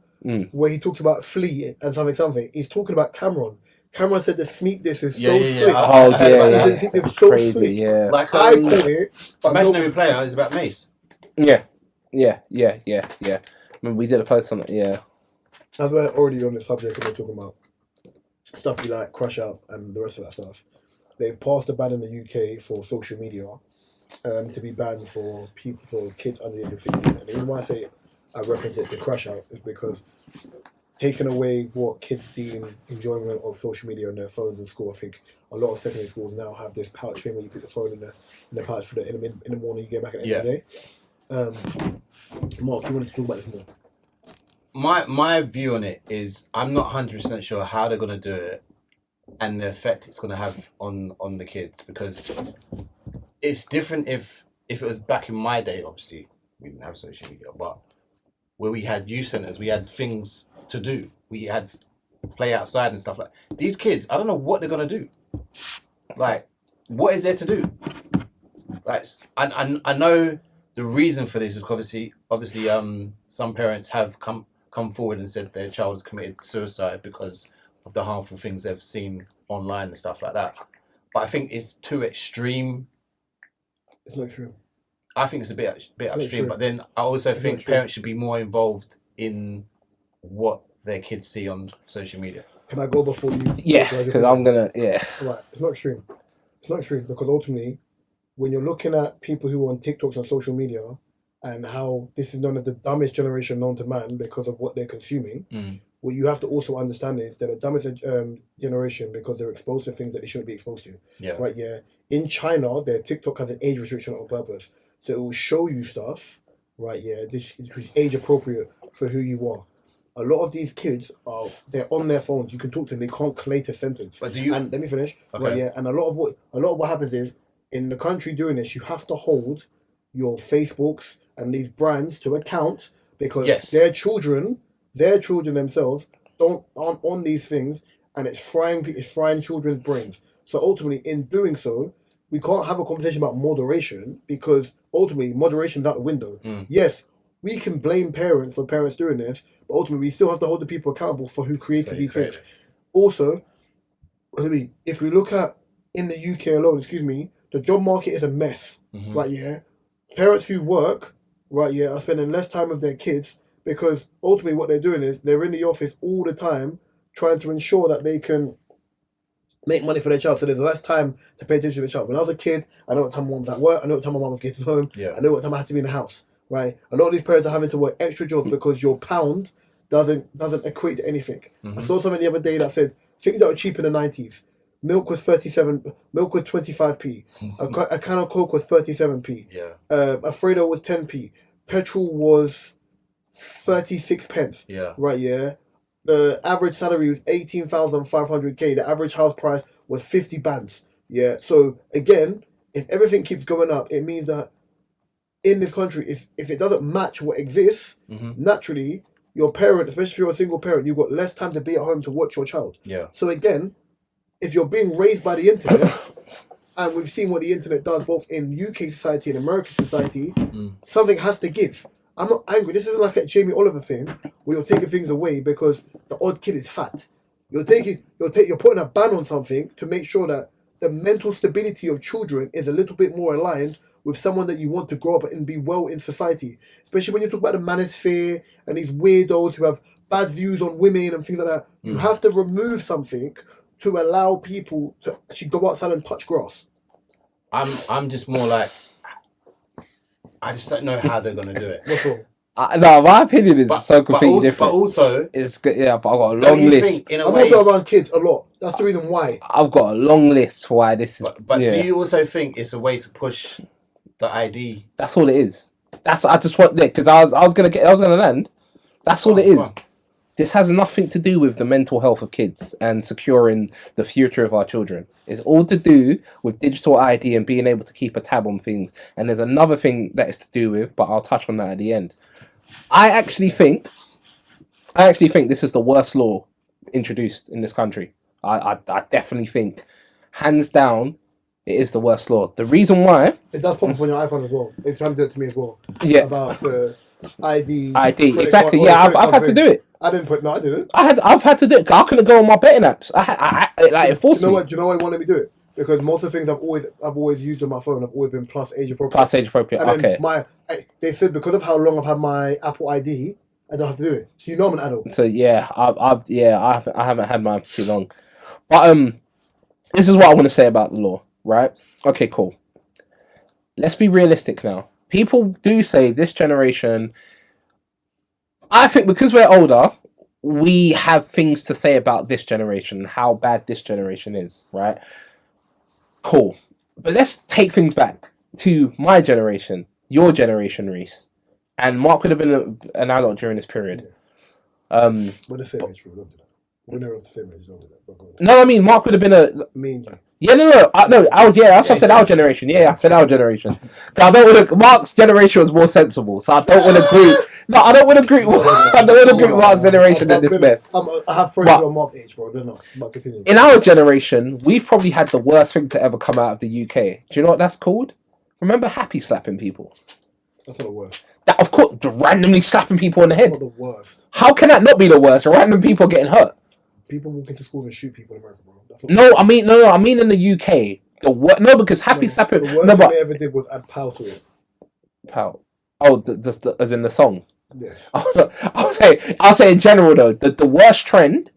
S1: where he talks about Flea and something? He's talking about Cameron. Cameron said the sneak diss is so slick.
S2: Oh yeah,
S1: it's so crazy.
S2: Slick. Yeah,
S3: like
S1: I call it.
S3: Imaginary Player is about Mace.
S2: Yeah. I mean, we did a post on it. Yeah,
S1: as we're already on the subject and we're talking about stuff we like Crash Out and the rest of that stuff. They've passed a ban in the UK for social media to be banned for kids under the age of 15. And the reason why I reference it to Crash Out is because taking away what kids deem enjoyment of social media on their phones in school, I think a lot of secondary schools now have this pouch thing where you put the phone in the pouch for in the morning, you get back at the end of the day. Mark, you wanted to talk about this more?
S3: My view on it is I'm not 100% sure how they're going to do it and the effect it's going to have on the kids, because it's different if it was back in my day. Obviously we didn't have social media, but where we had youth centres, we had things to do, we had play outside and stuff like that. These kids, I don't know what they're going to do. Like, what is there to do? Like, I know the reason for this is obviously some parents have come forward and said their child has committed suicide because of the harmful things they've seen online and stuff like that. But I think it's too extreme.
S1: It's not true.
S3: I think it's a bit upstream, but then I also think parents should be more involved in what their kids see on social media.
S1: Can I go before you?
S2: Yeah, because I'm gonna. Yeah.
S1: Right. It's not extreme. It's not extreme because ultimately, when you're looking at people who are on TikToks and social media and how this is known as the dumbest generation known to man because of what they're consuming, what you have to also understand is they're the dumbest generation because they're exposed to things that they shouldn't be exposed to.
S3: Yeah.
S1: Right, yeah. In China, their TikTok has an age restriction on purpose. So it will show you stuff, right, yeah, this is age appropriate for who you are. A lot of these kids they're on their phones. You can talk to them, they can't collate a sentence.
S3: But do you...
S1: And let me finish.
S3: Okay.
S1: Right, yeah. And a lot of what happens is in the country doing this, you have to hold your Facebooks and these brands to account because their children themselves aren't on these things, and it's frying children's brains. So ultimately, in doing so, we can't have a conversation about moderation because ultimately moderation's out the window. Yes, we can blame parents for parents doing this, but ultimately we still have to hold the people accountable for who created these things. Also, if we look at in the UK alone, the job market is a mess. Right, yeah. Parents who work, right, yeah, are spending less time with their kids because ultimately what they're doing is they're in the office all the time trying to ensure that they can make money for their child, so there's less time to pay attention to the child. When I was a kid, I know what time my mom was at work, I know what time my mom was getting home, I know what time I had to be in the house, right? A lot of these parents are having to work extra jobs because your pound doesn't equate to anything. I saw something the other day that said things that were cheap in the 90s. Milk was 25p. A can of Coke was 37p.
S3: Yeah.
S1: A Fredo was 10p. Petrol was 36 pence.
S3: Yeah.
S1: Right, yeah. The average salary was 18,500k. The average house price was 50 bands. Yeah. So again, if everything keeps going up, it means that in this country, if it doesn't match what exists, naturally, your parent, especially if you're a single parent, you've got less time to be at home to watch your child.
S3: Yeah.
S1: So again, if you're being raised by the internet, and we've seen what the internet does both in UK society and American society, something has to give. I'm not angry. This isn't like a Jamie Oliver thing where you're taking things away because the odd kid is fat. You're putting a ban on something to make sure that the mental stability of children is a little bit more aligned with someone that you want to grow up and be well in society. Especially when you talk about the manosphere and these weirdos who have bad views on women and things like that. You have to remove something to allow people to actually go outside and touch grass.
S3: I'm just more like, I just don't know how they're going to do it.
S1: What's wrong?
S2: No, my opinion is so completely different.
S3: But also,
S2: it's good. Yeah, but I've got a long list.
S1: I'm also around kids a lot. That's the reason why.
S2: I've got a long list for why this is.
S3: But do you also think it's a way to push the ID?
S2: That's all it is. I just want that because I was gonna land. That's all it is.
S3: Wow.
S2: This has nothing to do with the mental health of kids and securing the future of our children. It's all to do with digital ID and being able to keep a tab on things. And there's another thing that is to do with, but I'll touch on that at the end. I actually think this is the worst law introduced in this country. I definitely think, hands down, it is the worst law. The reason why...
S1: It does pop up on your iPhone as well. It's trying to do it to me as well.
S2: Yeah.
S1: About the ID.
S2: Exactly. Yeah, I've had to do it.
S1: I didn't.
S2: I've had to do it. I couldn't go on my betting apps. It forced me.
S1: Do you know why I wanted me to do it? Because most of the things I've always used on my phone have always been plus age appropriate.
S2: Plus age appropriate.
S1: And
S2: okay.
S1: They said because of how long I've had my Apple ID, I don't have to do it. So you know I'm an adult.
S2: So yeah, I haven't had mine for too long. But this is what I want to say about the law, right? Okay, cool. Let's be realistic now. People do say this generation. I think because we're older, we have things to say about this generation, how bad this generation is, right? Cool. But let's take things back to my generation, your generation, Reese. And Mark would have been an adult during this period.
S1: Yeah. We're the same age, bro. Don't do that. We're never the same age, don't do that.
S2: No, I mean, Mark would have been a...
S1: Me and you.
S2: Yeah, no. That's what I said, our generation. Yeah, I said our generation. I don't want to... Mark's generation was more sensible, so I don't want to agree... No, I don't want to agree with Mark's generation in this mess.
S1: I have friends who are Mark's age, bro. They're not. But continue.
S2: In our generation, we've probably had the worst thing to ever come out of the UK. Do you know what that's called? Remember happy slapping people?
S1: That's not the worst.
S2: That, of course, randomly slapping people on the head.
S1: That's not the worst.
S2: How can that not be the worst? Random people getting hurt.
S1: People walk into school and shoot people in America, bro.
S2: I mean in the UK. Because happy slapping.
S1: The worst thing they ever did was add pow to it.
S2: Pow. Oh, as in the song.
S1: Yes.
S2: I'll say in general though, the worst trend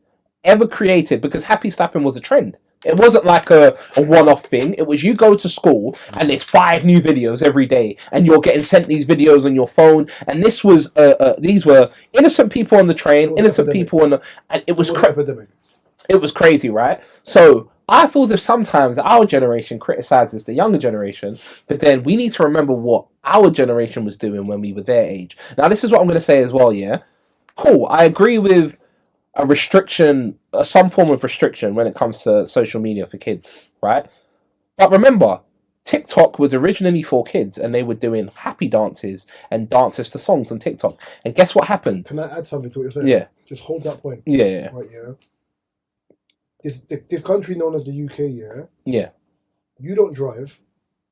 S2: ever created, because happy slapping was a trend. It wasn't like a one-off thing. It was you go to school and there's 5 new videos every day and you're getting sent these videos on your phone. And this was these were innocent people on the train, innocent people and it was
S1: epidemic.
S2: It was crazy, right? So I feel as if sometimes our generation criticizes the younger generation, but then we need to remember what our generation was doing when we were their age. Now, this is what I'm going to say as well, yeah? Cool, I agree with a restriction, some form of restriction when it comes to social media for kids, right? But remember, TikTok was originally for kids and they were doing happy dances and dances to songs on TikTok. And guess what happened?
S1: Can I add something to what you're saying?
S2: Yeah.
S1: Just hold that point.
S2: Yeah.
S1: Right, yeah. This country known as the UK, yeah?
S2: Yeah.
S1: You don't drive,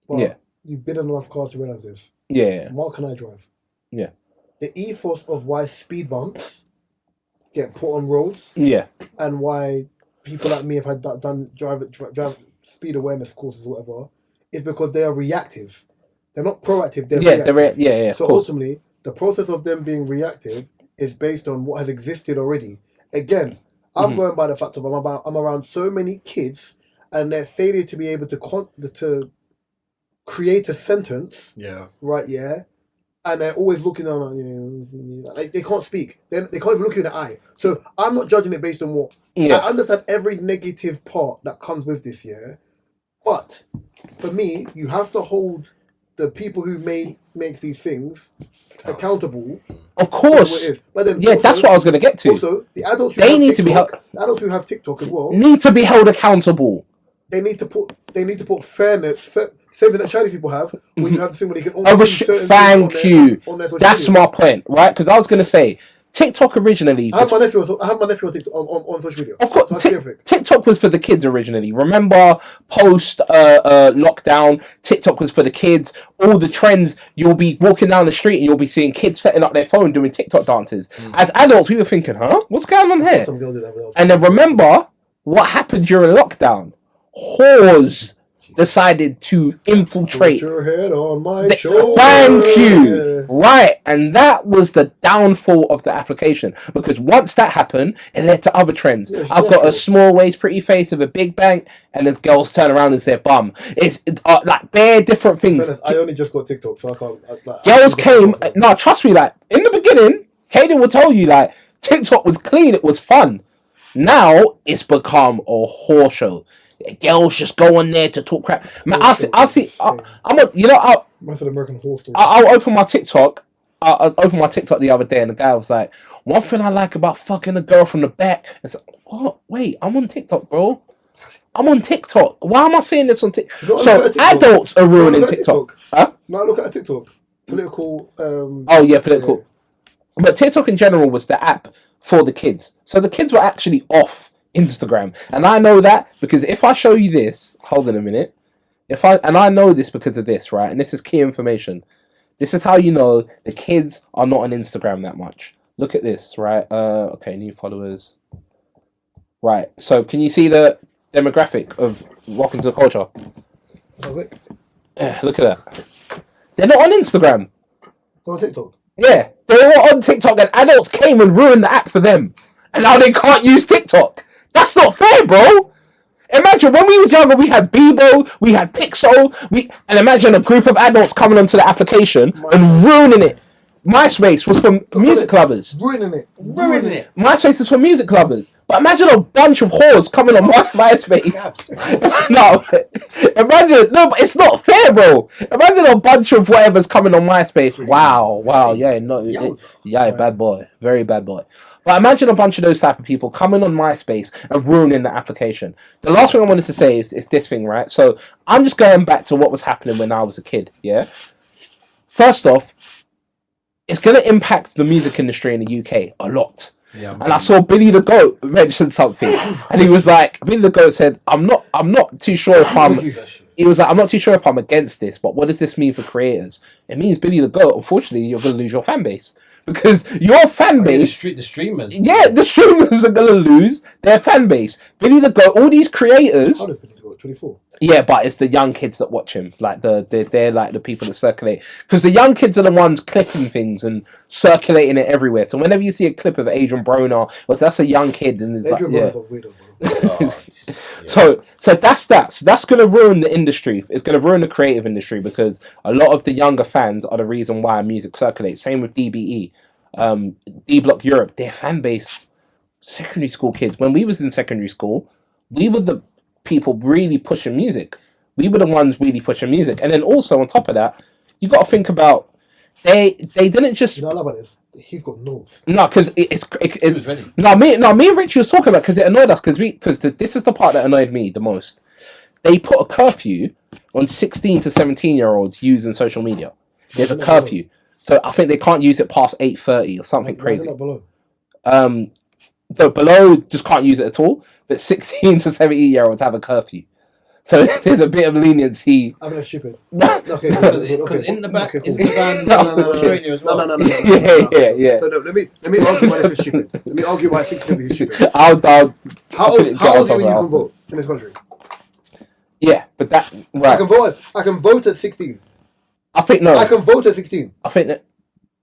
S1: but
S2: yeah.
S1: You've been in enough cars to realize this.
S2: Yeah.
S1: Mark and I drive.
S2: Yeah.
S1: The ethos of why speed bumps get put on roads.
S2: Yeah.
S1: And why people like me have had done drive speed awareness courses or whatever is because they are reactive. They're not proactive. They're reactive. So ultimately, the process of them being reactive is based on what has existed already. Again, I'm going by the fact of I'm around so many kids and their failure to be able to create a sentence.
S3: Yeah.
S1: Right. Yeah. And they're always looking down like they can't speak. They can't even look you in the eye. So I'm not judging it based on what. Yeah. I understand every negative part that comes with this, yeah. But for me, you have to hold the people who makes these things accountable.
S2: Of course. But then also, that's what I was going to get to.
S1: Also, the adults who the adults who have TikTok as well
S2: need to be held accountable.
S1: They need to put fairness. Same thing that Chinese people have, where you have the thing where they can only
S2: thank you. That's my point, right? Because I was going to say, TikTok originally...
S1: I have my nephew on TikTok on social media.
S2: Of course, TikTok was for the kids originally. Remember, post lockdown, TikTok was for the kids. All the trends, you'll be walking down the street and you'll be seeing kids setting up their phone doing TikTok dances. As adults, we were thinking, what's going on here? And then remember what happened during lockdown. whores decided to infiltrate.
S1: Put your head on my shoulder.
S2: Thank you. Right, and that was the downfall of the application, because once that happened, it led to other trends.
S1: Yeah,
S2: I've got a small waist, pretty face with a big bang, and the girls turn around and say bum. It's like bare different things.
S1: I only just got TikTok, so I can't.
S2: Girls came. No, trust me. Like in the beginning, Kaden will tell you like TikTok was clean, it was fun. Now it's become a whore show. Girls just go on there to talk crap. Man, I'll see.
S1: American Horror Story.
S2: I'll open my TikTok. I opened my TikTok the other day, and the guy was like, "One thing I like about fucking a girl from the back." It's like, what? Wait, I'm on TikTok, bro. I'm on TikTok. Why am I saying this on TikTok? So adults are ruining TikTok. Huh?
S1: No, look at TikTok. Political.
S2: Oh yeah, political. Yeah. But TikTok in general was the app for the kids. So the kids were actually off Instagram, and I know that because if I show you this, hold on a minute. I know this because of this, right? And this is key information. This is how you know the kids are not on Instagram that much. Look at this, right? Okay, new followers. Right. So can you see the demographic of Welcome to the Culture? Look at that. They're not on Instagram.
S1: They're on TikTok.
S2: Yeah, they were on TikTok, and adults came and ruined the app for them, and now they can't use TikTok. That's not fair, bro. Imagine when we was younger, we had Bebo, we had Pixel, and imagine a group of adults coming onto the application and ruining it. MySpace was for music lovers.
S1: Ruining it.
S2: MySpace is for music lovers. But imagine a bunch of whores coming on MySpace. No, but it's not fair, bro. Imagine a bunch of whatever's coming on MySpace. Wow, bad boy. Very bad boy. But imagine a bunch of those type of people coming on MySpace and ruining the application. The last thing I wanted to say is this thing, right? So I'm just going back to what was happening when I was a kid, yeah? First off, it's going to impact the music industry in the UK a lot. Yeah, and I saw Billy the Goat mention something, and he was like, Billy the Goat said, I'm not too sure if I'm not too sure if I'm against this, but what does this mean for creators? It means, Billy the Goat, unfortunately, you're going to lose your fan base. Because your fan base...
S3: The streamers.
S2: Yeah, the streamers are going to lose their fan base. Billy the Goat, all these creators...
S1: How does Billy the Goat? 24?
S2: Yeah, but it's the young kids that watch him. Like, they're like the people that circulate. Because the young kids are the ones clipping things and circulating it everywhere. So whenever you see a clip of Adrian Broner, well, that's a young kid. And it's
S1: Adrian Broner's a weirdo,
S2: bro. So that's that. So that's going to ruin the industry. It's going to ruin the creative industry because a lot of the younger fans are the reason why music circulates. Same with DBE. D Block Europe, their fan base, secondary school kids. When we was in secondary school, we were the people really pushing music. We were the ones really pushing music. And then also on top of that, you got to think about they didn't just...
S1: You know, I love about this. He's got notes.
S2: No, because
S3: He was ready.
S2: Me and Richie was talking about because it annoyed us because this is the part that annoyed me the most. They put a curfew on 16 to 17-year-olds using social media. There's a curfew. So I think they can't use it past 8:30 or something crazy.
S1: Below?
S2: The below just can't use it at all. But 16 to 17-year-olds have a curfew. So there's a bit of leniency.
S1: I mean, that's stupid.
S3: Okay, because in the back is the van Australia as well.
S1: No.
S2: Yeah.
S1: So let me argue why this is stupid. Let me argue why 16 is stupid.
S2: How old are
S1: you when you can vote in this country?
S2: Yeah, but that right.
S1: I can vote at 16.
S2: I think no.
S1: I can vote at 16.
S2: I think that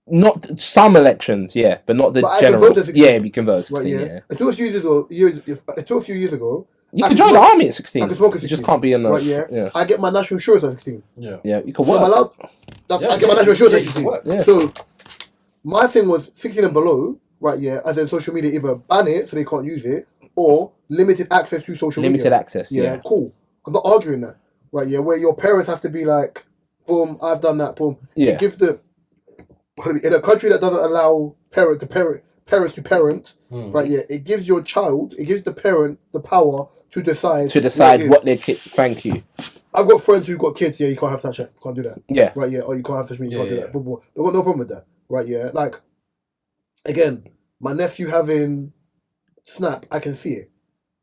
S2: not some elections, yeah, but not the general.
S1: I can vote at 16.
S2: Yeah, you can vote at 16. Right, yeah.
S1: Until a few years ago,
S2: you can join the army at 16.
S1: I can smoke at 16.
S2: You just can't be in the...
S1: Right, yeah. I get my national insurance at 16.
S2: Yeah, you can work.
S1: So I get my national insurance at 16.
S2: Yeah.
S1: So my thing was 16 and below, right, yeah, as in social media, either ban it so they can't use it, or limited access to social media.
S2: Limited access, yeah.
S1: Cool. I'm not arguing that, right, yeah, where your parents have to be like, boom, I've done that, boom.
S2: Yeah.
S1: It gives in a country that doesn't allow parents to parent, right? Yeah, it gives the parent the power to decide
S2: what their kid. Thank you.
S1: I've got friends who've got kids. Yeah, you can't have Snapchat. You can't do that.
S2: Yeah.
S1: Right. Yeah. Or you can't have social media. You can't do that. But they've got no problem with that. Right. Yeah. Like, again, my nephew having Snap, I can see it.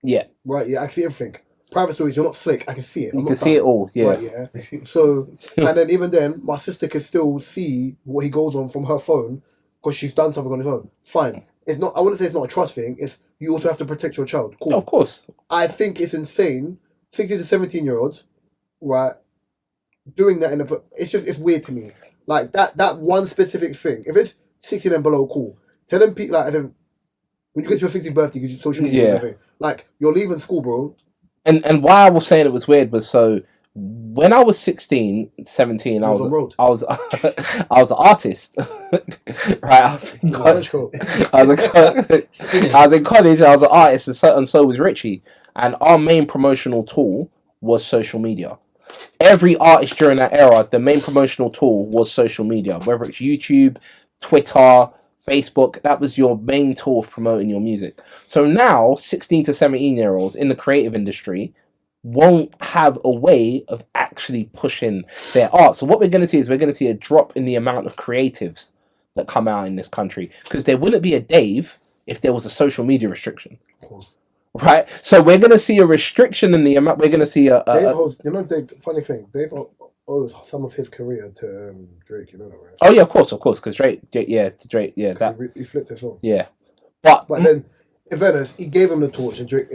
S2: Yeah.
S1: Right. Yeah. I can see everything. Private stories, you're not slick. I can see it.
S2: You can see it all. Yeah.
S1: Right. Yeah. So, and then even then, my sister can still see what he goes on from her phone because she's done something on his own. Fine. It's not. I wouldn't say it's not a trust thing. It's you also have to protect your child. Cool.
S2: Of course.
S1: I think it's insane 16 to 17-year-olds, right, doing that it's weird to me. Like that one specific thing. If it's 16 and below, cool. Tell them people like when you get to your 16th birthday, because social media and everything, like you're leaving school, bro.
S2: And why I was saying it was weird was so when I was 16, 17, I was an artist. Right, I was in college. I was in college. I was an artist, and so was Richie. And our main promotional tool was social media. Every artist during that era, the main promotional tool was social media, whether it's YouTube, Twitter, Facebook. That was your main tool of promoting your music. So now 16 to 17-year-olds in the creative industry won't have a way of actually pushing their art. So what we're going to see is we're going to see a drop in the amount of creatives that come out in this country, because there wouldn't be a Dave if there was a social media restriction.
S1: Of course.
S2: Right? So we're going to see a restriction in the amount. We're going to see Dave
S1: holds, Dave, funny thing, Dave owes some of his career to Drake, you know that, right?
S2: Oh yeah, of course, because Drake, that
S1: he flipped his song.
S2: Yeah, but
S1: then in fairness, he gave him the torch, and Drake,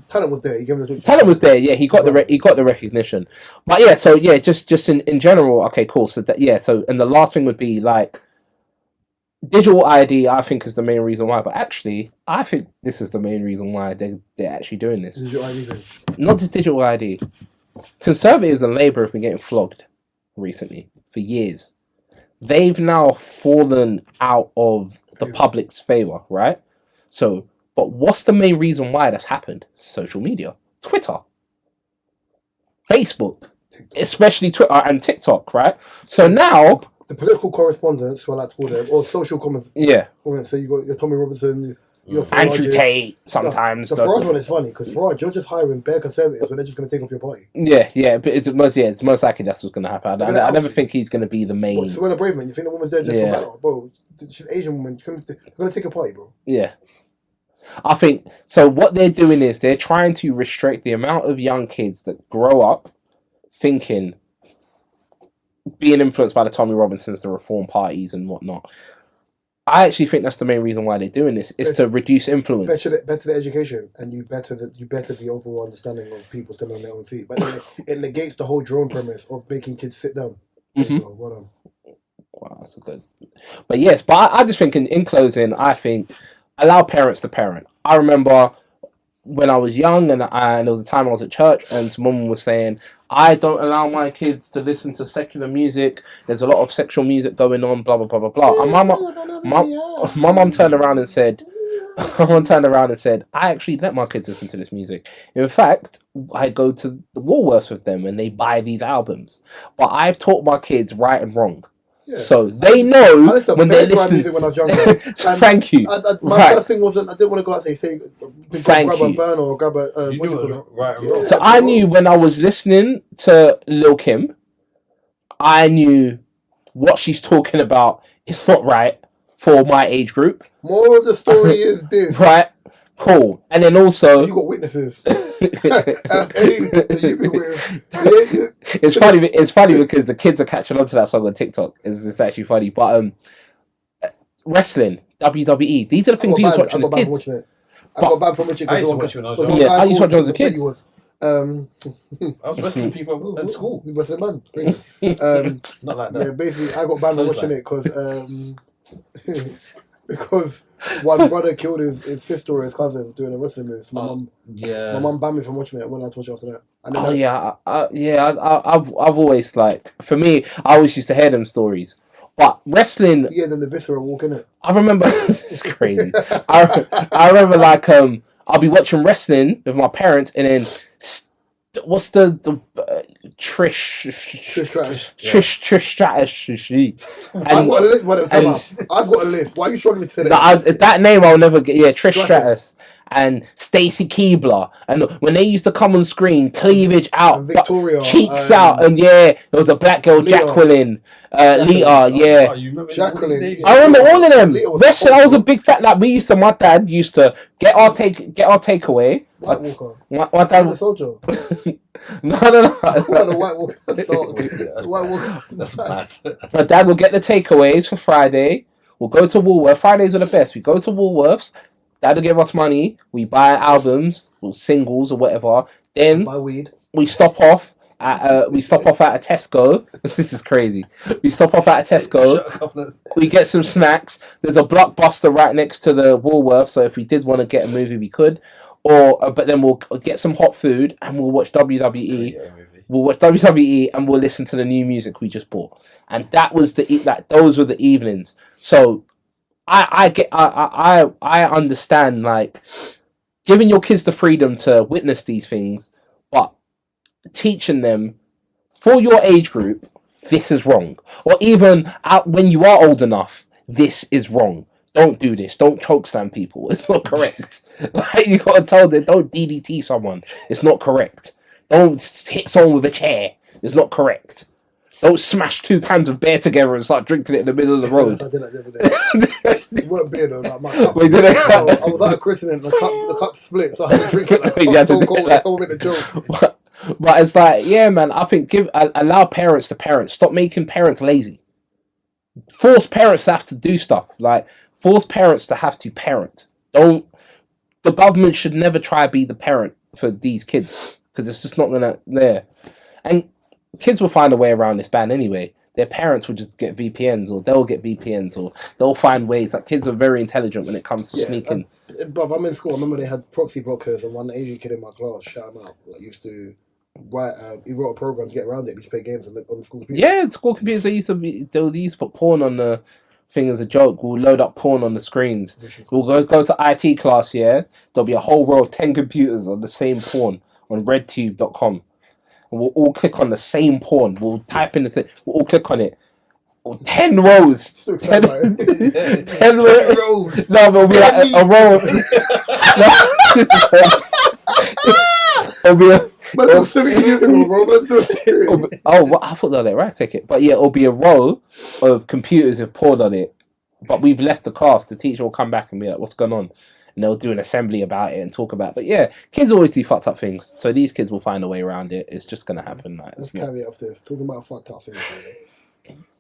S1: talent was there. He gave him the torch.
S2: Talent was there. Yeah, he got the recognition. But yeah, so yeah, just in general, okay, cool. So and the last thing would be like digital ID. I think is the main reason why. But actually, I think this is the main reason why they're actually doing this.
S1: Digital ID thing.
S2: Not just digital ID. Conservatives and Labour have been getting flogged recently for years. They've now fallen out of the public's favour, right? So, but what's the main reason why that's happened? Social media. Twitter. Facebook. TikTok. Especially Twitter and TikTok, right? So now...
S1: The political correspondents, who I like to call them, or social comments.
S2: Yeah.
S1: So you got your Tommy Robinson...
S2: Andrew Tate sometimes.
S1: The Farage one is funny because Farage, you're just hiring bare conservatives when they're just going to take off your party.
S2: Yeah, but it's most likely that's what's going to happen. I never think he's going to be the main.
S1: So when a brave man, you think the woman's there just for matter, bro? She's an Asian woman. They're going to take a party, bro.
S2: Yeah, I think so. What they're doing is they're trying to restrict the amount of young kids that grow up thinking, being influenced by the Tommy Robinsons, the reform parties, and whatnot. I actually think that's the main reason why they're doing this, is to reduce influence.
S1: Better the education, and you better the overall understanding of people standing on their own feet. But it negates the whole drone premise of making kids sit down.
S2: Mm-hmm.
S1: Well done.
S2: Wow, that's a good. But yes, but I just think in closing, I think allow parents to parent. I remember when I was young, and there was a time I was at church, and some woman was saying, I don't allow my kids to listen to secular music. There's a lot of sexual music going on, blah, blah, blah, blah, blah. And my mum turned around and said, I actually let my kids listen to this music. In fact, I go to the Woolworths with them and they buy these albums. But I've taught my kids right and wrong. Yeah. So they know when they're listening.
S1: When I was younger.
S2: Thank you.
S1: My first thing wasn't, I didn't want to go out and say grab a burn or grab a...
S3: You knew it was right and wrong.
S2: So I knew when I was listening to Lil' Kim, I knew what she's talking about is not right for my age group.
S1: More of the story is this.
S2: Right? Cool. And then also...
S1: You got witnesses.
S2: It's funny because the kids are catching on to that song on TikTok. It's actually funny. But wrestling, WWE, these are the things we was watching as kids.
S1: I got banned from watching it.
S3: I used to watch it when I was young.
S2: Yeah, I used to watch it as a kid.
S3: I was wrestling people at school.
S1: Wrestling man.
S3: Not like that.
S1: Yeah, basically, I got banned from watching it because one brother killed his sister or his cousin doing a wrestling move. My mum banned me from watching it. I went out to watch it after that.
S2: I've always for me, I always used to hear them stories. But wrestling,
S1: then the viscera walk in it.
S2: I remember it's crazy. I remember I'll be watching wrestling with my parents, and then what's the Trish Stratus.
S1: I've got a list. Why are you struggling to say that?
S2: That name I'll never get. Yeah, Trish Stratus and Stacy Keibler, and when they used to come on screen, cleavage out,
S1: and Victoria,
S2: cheeks out, and there was a black girl, Jacqueline, Lita,
S1: Jacqueline.
S2: I remember all of them. Wrestling, I was a big fan. My dad used to get our takeaway.
S1: White Walker.
S2: My dad
S1: was soldier.
S2: No.
S1: The White Walker. That's White Walker.
S3: That's bad.
S2: My dad will get the takeaways for Friday. We'll go to Woolworths. Fridays are the best. We go to Woolworths. Dad will give us money. We buy albums or singles or whatever. Then
S1: Buy weed.
S2: we stop off at a Tesco. This is crazy. We stop off at a Tesco. We get some snacks. There's a Blockbuster right next to the Woolworth, so if we did want to get a movie, we could. But then we'll get some hot food and we'll watch WWE. We'll watch WWE and we'll listen to the new music we just bought. And those were the evenings. So I understand, like, giving your kids the freedom to witness these things, but teaching them for your age group, this is wrong. Or even when you are old enough, this is wrong. Don't do this. Don't chokeslam people. It's not correct. Like, you gotta tell them, don't DDT someone. It's not correct. Don't hit someone with a chair. It's not correct. Don't smash 2 cans of beer together and start drinking it in the middle of the road.
S1: I did that the other day. It weren't beer though, like my cup.
S2: Wait, did
S1: I was at a christening, the cup split, so I had to drink it like
S2: You had to do
S1: cold.
S2: that.
S1: It's all a joke.
S2: But it's like, yeah, man, I think allow parents to parent. Stop making parents lazy. Force parents to have to do stuff. Like, force parents to have to parent. The government should never try to be the parent for these kids, because it's just not gonna there. And kids will find a way around this ban anyway. Their parents will just get VPNs, or they'll get VPNs, or they'll find ways. Like, kids are very intelligent when it comes to sneaking.
S1: But I'm in school. I remember they had proxy blockers, and one Asian kid in my class, shout him out, like, used to write. He wrote a program to get around it. He used to play games on the school computer.
S2: Yeah, school computers. They used to put porn on the thing as a joke. We'll load up porn on the screens. We'll go to IT class. Yeah, there'll be a whole row of 10 computers on the same porn on redtube.com. And we'll all click on the same porn. We'll type in the same. We'll all click on it. 10 rows. 10 rows. No, but it'll be like a row. It'll be I thought they were the right ticket. But yeah, it'll be a row of computers with porn on it. But we've left the class. The teacher will come back and be like, what's going on? And they'll do an assembly about it and talk about it. But yeah, kids always do fucked up things. So these kids will find a way around it. It's just going to happen. Like,
S1: let's caveat of this. Talking about fucked up things.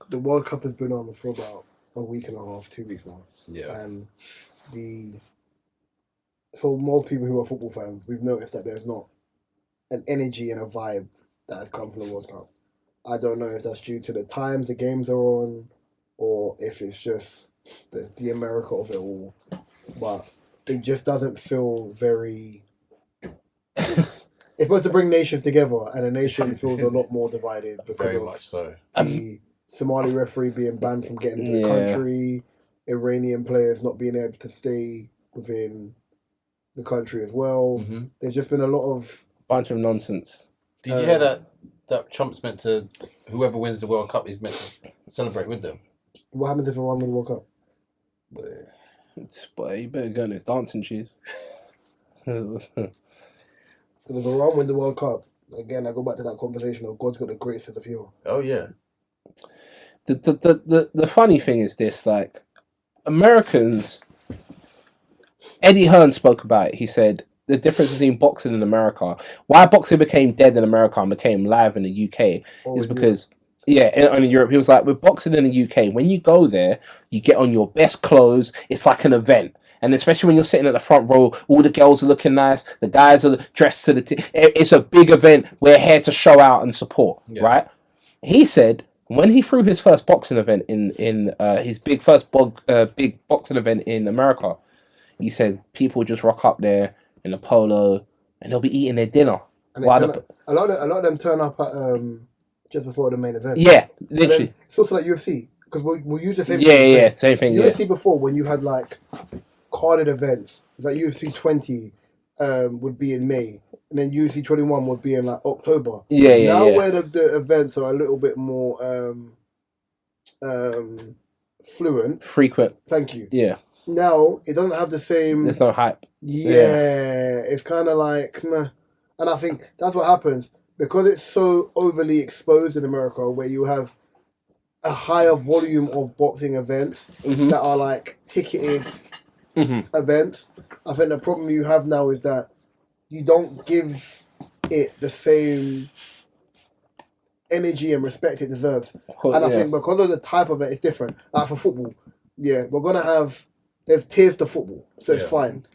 S1: The World Cup has been on for about a week and a half, 2 weeks now.
S3: Yeah.
S1: And for most people who are football fans, we've noticed that there's not an energy and a vibe that has come from the World Cup. I don't know if that's due to the times the games are on, or if it's just the America of it all. But it just doesn't feel very... It's supposed to bring nations together, and a nation feels a lot more divided because
S3: very
S1: of
S3: much so.
S1: The Somali referee being banned from getting into the country, Iranian players not being able to stay within the country as well. Mm-hmm. There's just been a lot of...
S2: bunch of nonsense.
S3: Did you hear that Trump's meant to... Whoever wins the World Cup is meant to celebrate with them?
S1: What happens if Iran wins the World Cup?
S2: But you better go in his dancing shoes.
S1: If Iran win the World Cup, again, I go back to that conversation of God's got the greatest sense of humour.
S3: Oh, yeah.
S2: The funny thing is this, like, Americans... Eddie Hearn spoke about it. He said the difference between boxing in America, why boxing became dead in America and became live in the UK, is because... in Europe, he was like, with boxing in the UK, when you go there, you get on your best clothes. It's like an event. And especially when you're sitting at the front row, all the girls are looking nice. The guys are dressed to the... It's a big event. We're here to show out and support, right? He said when he threw his first boxing event in his big boxing event in America, he said people just rock up there in a polo and they'll be eating their dinner.
S1: And a lot of them turn up at... just before the main event.
S2: Yeah, literally.
S1: It's sort of like UFC, because we'll use the same
S2: thing. Yeah, same thing.
S1: UFC before, when you had like carded events, like UFC 20 would be in May, and then UFC 21 would be in like October. Now where the events are a little bit more frequent. Thank you. Yeah. Now it doesn't have the same.
S2: There's no hype.
S1: Yeah. It's kind of like, meh. And I think that's what happens. Because it's so overly exposed in America, where you have a higher volume of boxing events that are like ticketed events, I think the problem you have now is that you don't give it the same energy and respect it deserves. I think because of the type of it, it's different. Like for football, we're going to have there's tiers to football, so it's
S3: Yeah.
S1: fine.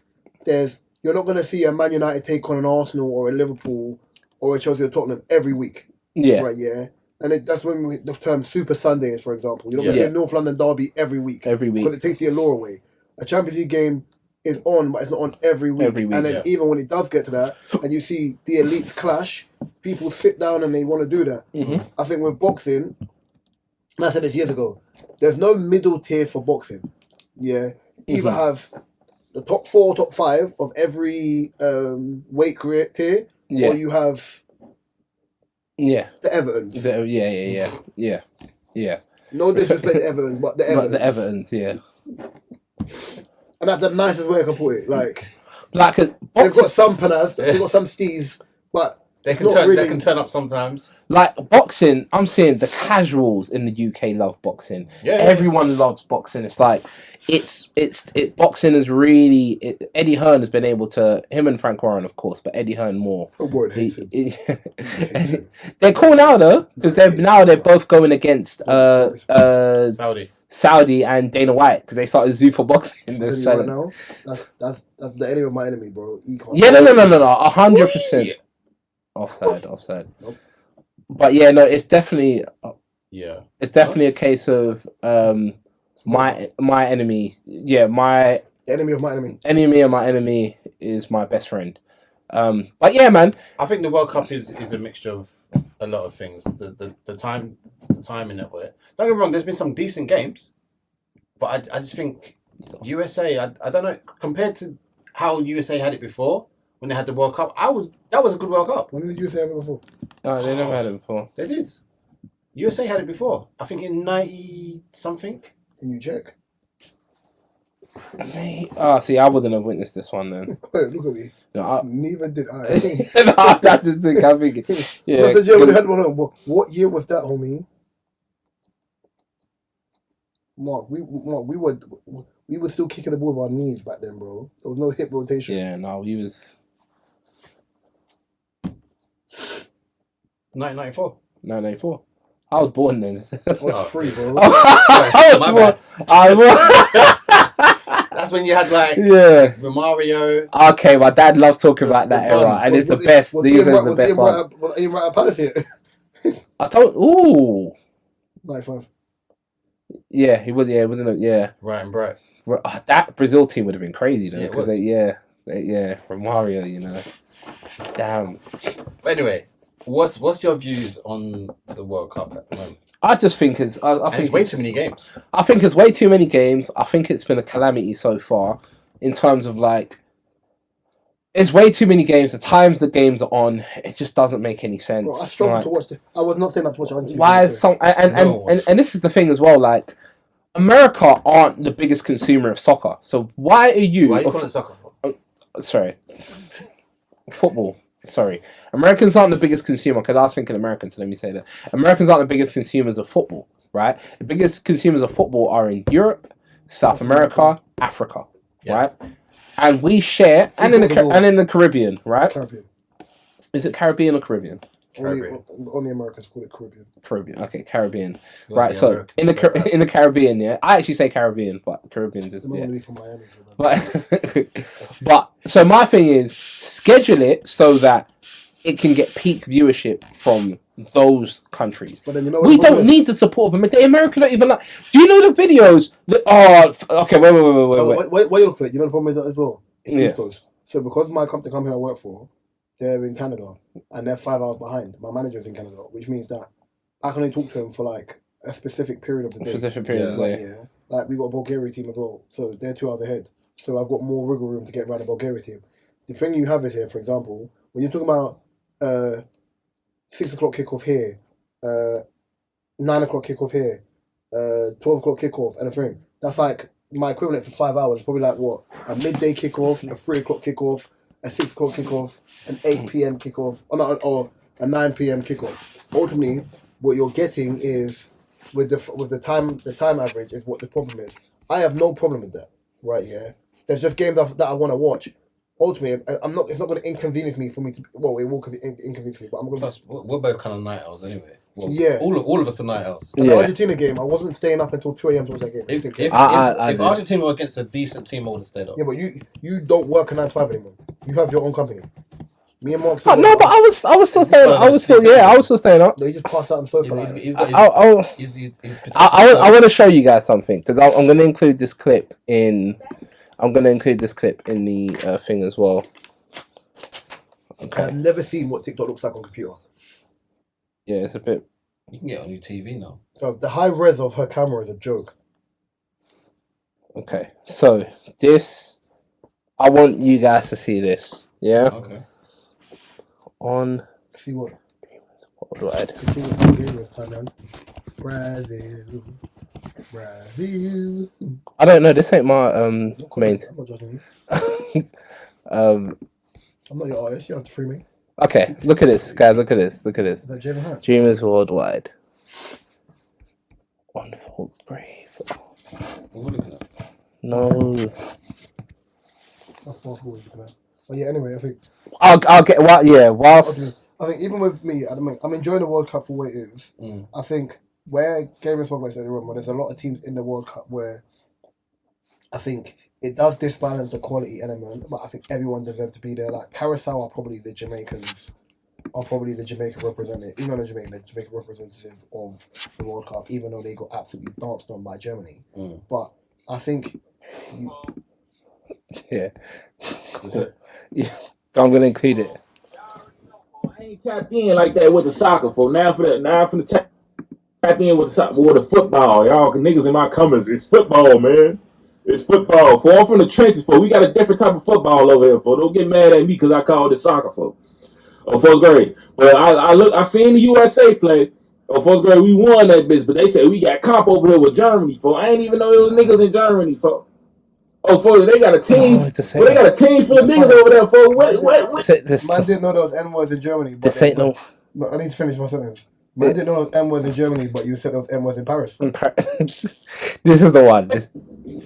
S1: You're not gonna see a Man United take on an Arsenal or a Liverpool or a Chelsea or Tottenham every week.
S2: Yeah.
S1: Right, yeah. And that's when the term Super Sunday is, for example. You're not going to
S2: Yeah.
S1: see a North London derby every week. Because it takes the allure away. A Champions League game is on, but it's not on every week. And then even when it does get to that, and you see the elite clash, people sit down and they want to do that.
S2: Mm-hmm.
S1: I think with boxing, and I said this years ago, there's no middle tier for boxing. Yeah. Either have the top 4, top 5 of every weight tier, or you have the Evertons.
S2: Yeah.
S1: No disrespect to Evertons, but the Evertons.
S2: But the Evertons, yeah.
S1: And that's the nicest way I can put it. Like
S2: they've
S1: got some panas, they've got some steez, but
S3: they can turn up sometimes.
S2: Like boxing, I'm seeing the casuals in the UK love boxing. Yeah, everyone loves boxing. It's like boxing is really Eddie Hearn has been able to, him and Frank Warren of course, but Eddie Hearn more. They're cool now though, because they're both going against Saudi and Dana White, because they started Zuffa boxing.
S1: Right now, that's the enemy of my enemy, bro.
S2: Yeah, no, 100%. Offside. Nope. But yeah, no, it's definitely it's definitely a case of my enemy. Yeah, the
S1: enemy of my enemy.
S2: Enemy of my enemy is my best friend. But yeah, man,
S3: I think the World Cup is a mixture of a lot of things. The timing of it. Don't get me wrong. There's been some decent games, but I just think USA. I don't know, compared to how USA had it before when they had the World Cup. That was a good World Cup.
S1: When did USA have it before?
S2: Oh, they never had it before.
S3: They did. USA had it before. I think in 90 something.
S1: Can you check?
S2: See, I wouldn't have witnessed this one then.
S1: Wait, look at me.
S2: No,
S1: neither did I.
S2: No, I just think I'm thinking. Yeah.
S1: We had one. What year was that, homie? Mark, we were still kicking the ball with our knees back then, bro. There was no hip rotation.
S2: Yeah, no, we was
S3: 1994.
S2: 1994. I was born then.
S1: I was 3, bro.
S3: My bad. That's when you had Romario.
S2: Okay, my dad loves talking about that era, and it's the best. These are the best ones.
S1: Was Ian Wright at Palace here?
S2: I don't. Ooh.
S1: 95.
S2: Yeah, he was. Yeah, wasn't it? Yeah.
S3: Right and bright.
S2: That Brazil team would have been crazy though,
S3: because
S2: Romario, you know. Damn.
S3: But anyway, what's your views on the World Cup at the moment?
S2: I just think it's
S3: way too many games.
S2: I think it's way too many games. I think it's been a calamity so far in terms of it's way too many games. The times the games are on, it just doesn't make any sense.
S1: Bro, I struggle to watch it. I was not saying I'd watch it.
S2: Why is and this is the thing as well, America aren't the biggest consumer of soccer. So why are you
S3: calling it soccer for?
S2: Sorry. Football. Sorry. Americans aren't the biggest consumer, because I was thinking Americans, so let me say that. Americans aren't the biggest consumers of football, right? The biggest consumers of football are in Europe, South America, Africa, right? And we share, and in the Caribbean, right?
S1: Caribbean.
S2: Is it Caribbean or Caribbean?
S1: Only Americans call it Caribbean.
S2: Caribbean, okay, Caribbean. Right, so in the Caribbean, I actually say Caribbean, but Caribbean is
S1: from Miami.
S2: But so my thing is, schedule it so that it can get peak viewership from those countries.
S1: But then
S2: we don't need the support of them. The American don't even like. Do you know the videos? Okay, wait.
S1: Wait, look for it. You know the problem is that as well. It's East Coast. So because the company I work for, they're in Canada and they're 5 hours behind. My manager's in Canada, which means that I can only talk to him for a specific period of the day.
S2: Specific period of the day.
S1: Yeah. We got a Bulgaria team as well, so they're 2 hours ahead. So I've got more wiggle room to get around the Bulgaria team. The thing you have is here, for example, when you're talking about 6 o'clock kickoff here, 9 o'clock kickoff here, 12 o'clock kickoff, and a thing. That's my equivalent for 5 hours. Probably a midday kickoff, a 3 o'clock kickoff, a 6 o'clock kickoff, an 8 p.m. kickoff, or a 9 p.m. kickoff. Ultimately, what you're getting is with the time average is what the problem is. I have no problem with that, right? Yeah, there's just games that I want to watch. ultimately, I'm not. It's not going to inconvenience me for me to. Well, it will inconvenience me, but I'm going to.
S3: Plus, we're both kind of night owls anyway. Well,
S1: yeah.
S3: All of us are night owls.
S1: The Argentina game, I wasn't staying up until 2 a.m. to watch that game.
S3: If Argentina were against a decent team, I would have stayed up.
S1: Yeah, but you don't work a 9 to 5 anymore. You have your own company. Me and Mark.
S2: No, but I was still staying. I was still staying up.
S1: No, he just passed out on the sofa.
S2: I want to show you guys something because I'm going to include this clip in. I'm going to include this clip in the thing as well. Okay.
S1: I've never seen what TikTok looks like on computer.
S2: Yeah, it's a bit.
S3: You can get it on your TV now.
S1: So the high res of her camera is a joke.
S2: Okay, so this, I want you guys to see this. Yeah.
S3: Okay.
S1: On. See what?
S2: Worldwide.
S1: See what's the game this time, man. Brazil.
S2: I don't know. This ain't my main.
S1: I'm not judging you. I'm not your artist. You don't have to free me.
S2: Okay, look at this, guys. Look at this.
S1: Is that Jalen Hurts?
S2: Dreamers Worldwide. On Folks Brave.
S3: What are we looking at?
S2: No.
S1: That's possible. But yeah, anyway, I think
S2: I'll get whilst
S1: I think even with me, I'm enjoying the World Cup for what it is. I think where Game of Thrones said where there's a lot of teams in the World Cup where I think it does disbalance the quality element, but I think everyone deserves to be there. Like Carousel are probably the Jamaican representative, even though the Jamaican representative of the World Cup, even though they got absolutely danced on by Germany. But I think
S2: yeah, I'm gonna include it.
S4: I ain't tapped in like that with the soccer for now. For the tap in with the football, y'all. Cause niggas in my comments, it's football, man. It's football. For I'm from the trenches, for we got a different type of football over here. For don't get mad at me because I called it soccer for. First grade, but I seen the USA play. First grade, we won that bitch, but they said we got comp over here with Germany. For I ain't even know it was niggas in Germany. For they got a team. They got a team full of niggas over there. For what?
S1: Man didn't know there was N-words in Germany. But
S2: this ain't no.
S1: I need to finish my sentence. Man didn't know there was N-words in Germany, but you said there was N-words in Paris.
S2: This is the one.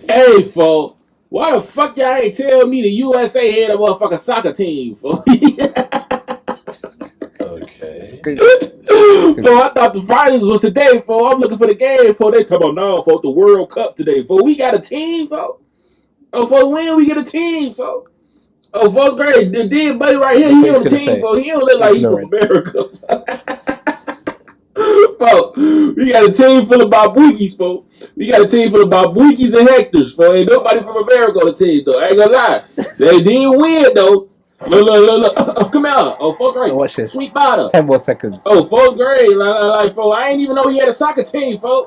S4: Hey, fo, why the fuck y'all ain't tell me the USA had a motherfucking soccer team, fo?
S3: Okay.
S4: So I thought the finals was today, fo. I'm looking for the game, fo. They talking about no, fo, the World Cup today, fo. We got a team, fo. For when we get a team, fo. First grade, the dead buddy right here, he on the team, fo. He don't look like he's from America, fo. We got a team full of Babuikis, fo. We got a team full of Babuikis and Hectors, fo. Ain't nobody from America on the team, though. I ain't gonna lie. They didn't win, though. Look. Come out. Fourth grade.
S2: Watch this.
S4: Sweet bottom.
S2: 10 more seconds.
S4: Fourth grade. Like, fo. I ain't even know he had a soccer team, fo.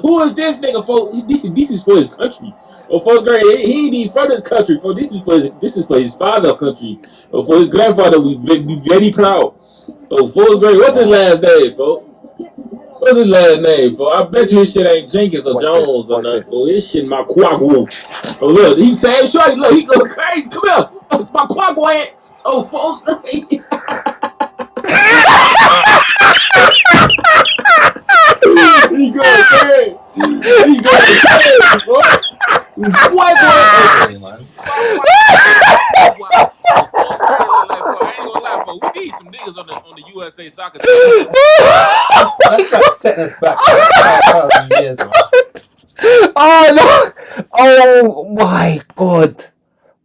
S4: Who is this nigga, fo? This is for his country. Fourth grade. He ain't even from his country, fo. This is for his father's country. For his grandfather, we be very proud. Fourth grade. What's his last name, fo? What's his last name, fo? I bet you his shit ain't Jenkins or Jones or nothing, fo. His shit Makwagu. Look, he saying shorty, look, he go crazy. Come here. Makwagu. Fourth grade. He go crazy. Bro. What, we need some niggas on the USA soccer team.
S3: That's like setting us back 5,000 years, man.
S2: Oh no! Oh my god!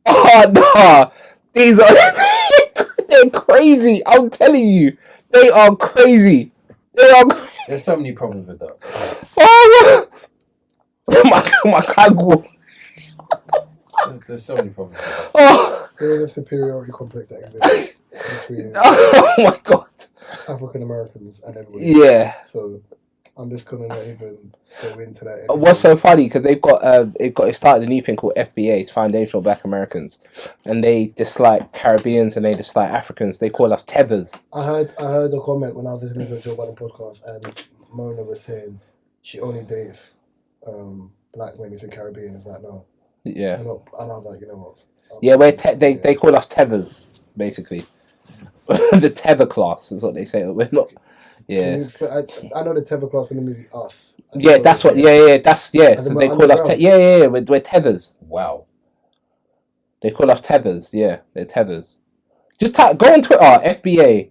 S2: Oh no! These are they're crazy. I'm telling you, they are crazy.
S3: There's so many problems with that.
S2: Oh my god!
S3: There's so many problems with that.
S2: Oh.
S1: There is a superiority complex that exists between
S2: Oh my god!
S1: African Americans and everybody.
S2: Yeah.
S1: So I'm just gonna not even go into that.
S2: What's so funny? Because it started a new thing called FBA, it's Foundational Black Americans, and they dislike Caribbeans and they dislike Africans. They call us tethers.
S1: I heard a comment when I was listening to a Joe Biden podcast, and Mona was saying she only dates black men in Caribbean. Is like no.
S2: Yeah.
S1: And I was like, you know what?
S2: Yeah, they call us tethers basically. The tether class is what they say. We're not. Yeah.
S1: I know the tether class from the movie Us.
S2: Yeah, that's what. Yeah. So they call us. We're tethers.
S3: Wow.
S2: They call us tethers. Yeah, they're tethers. Just go on Twitter, FBA.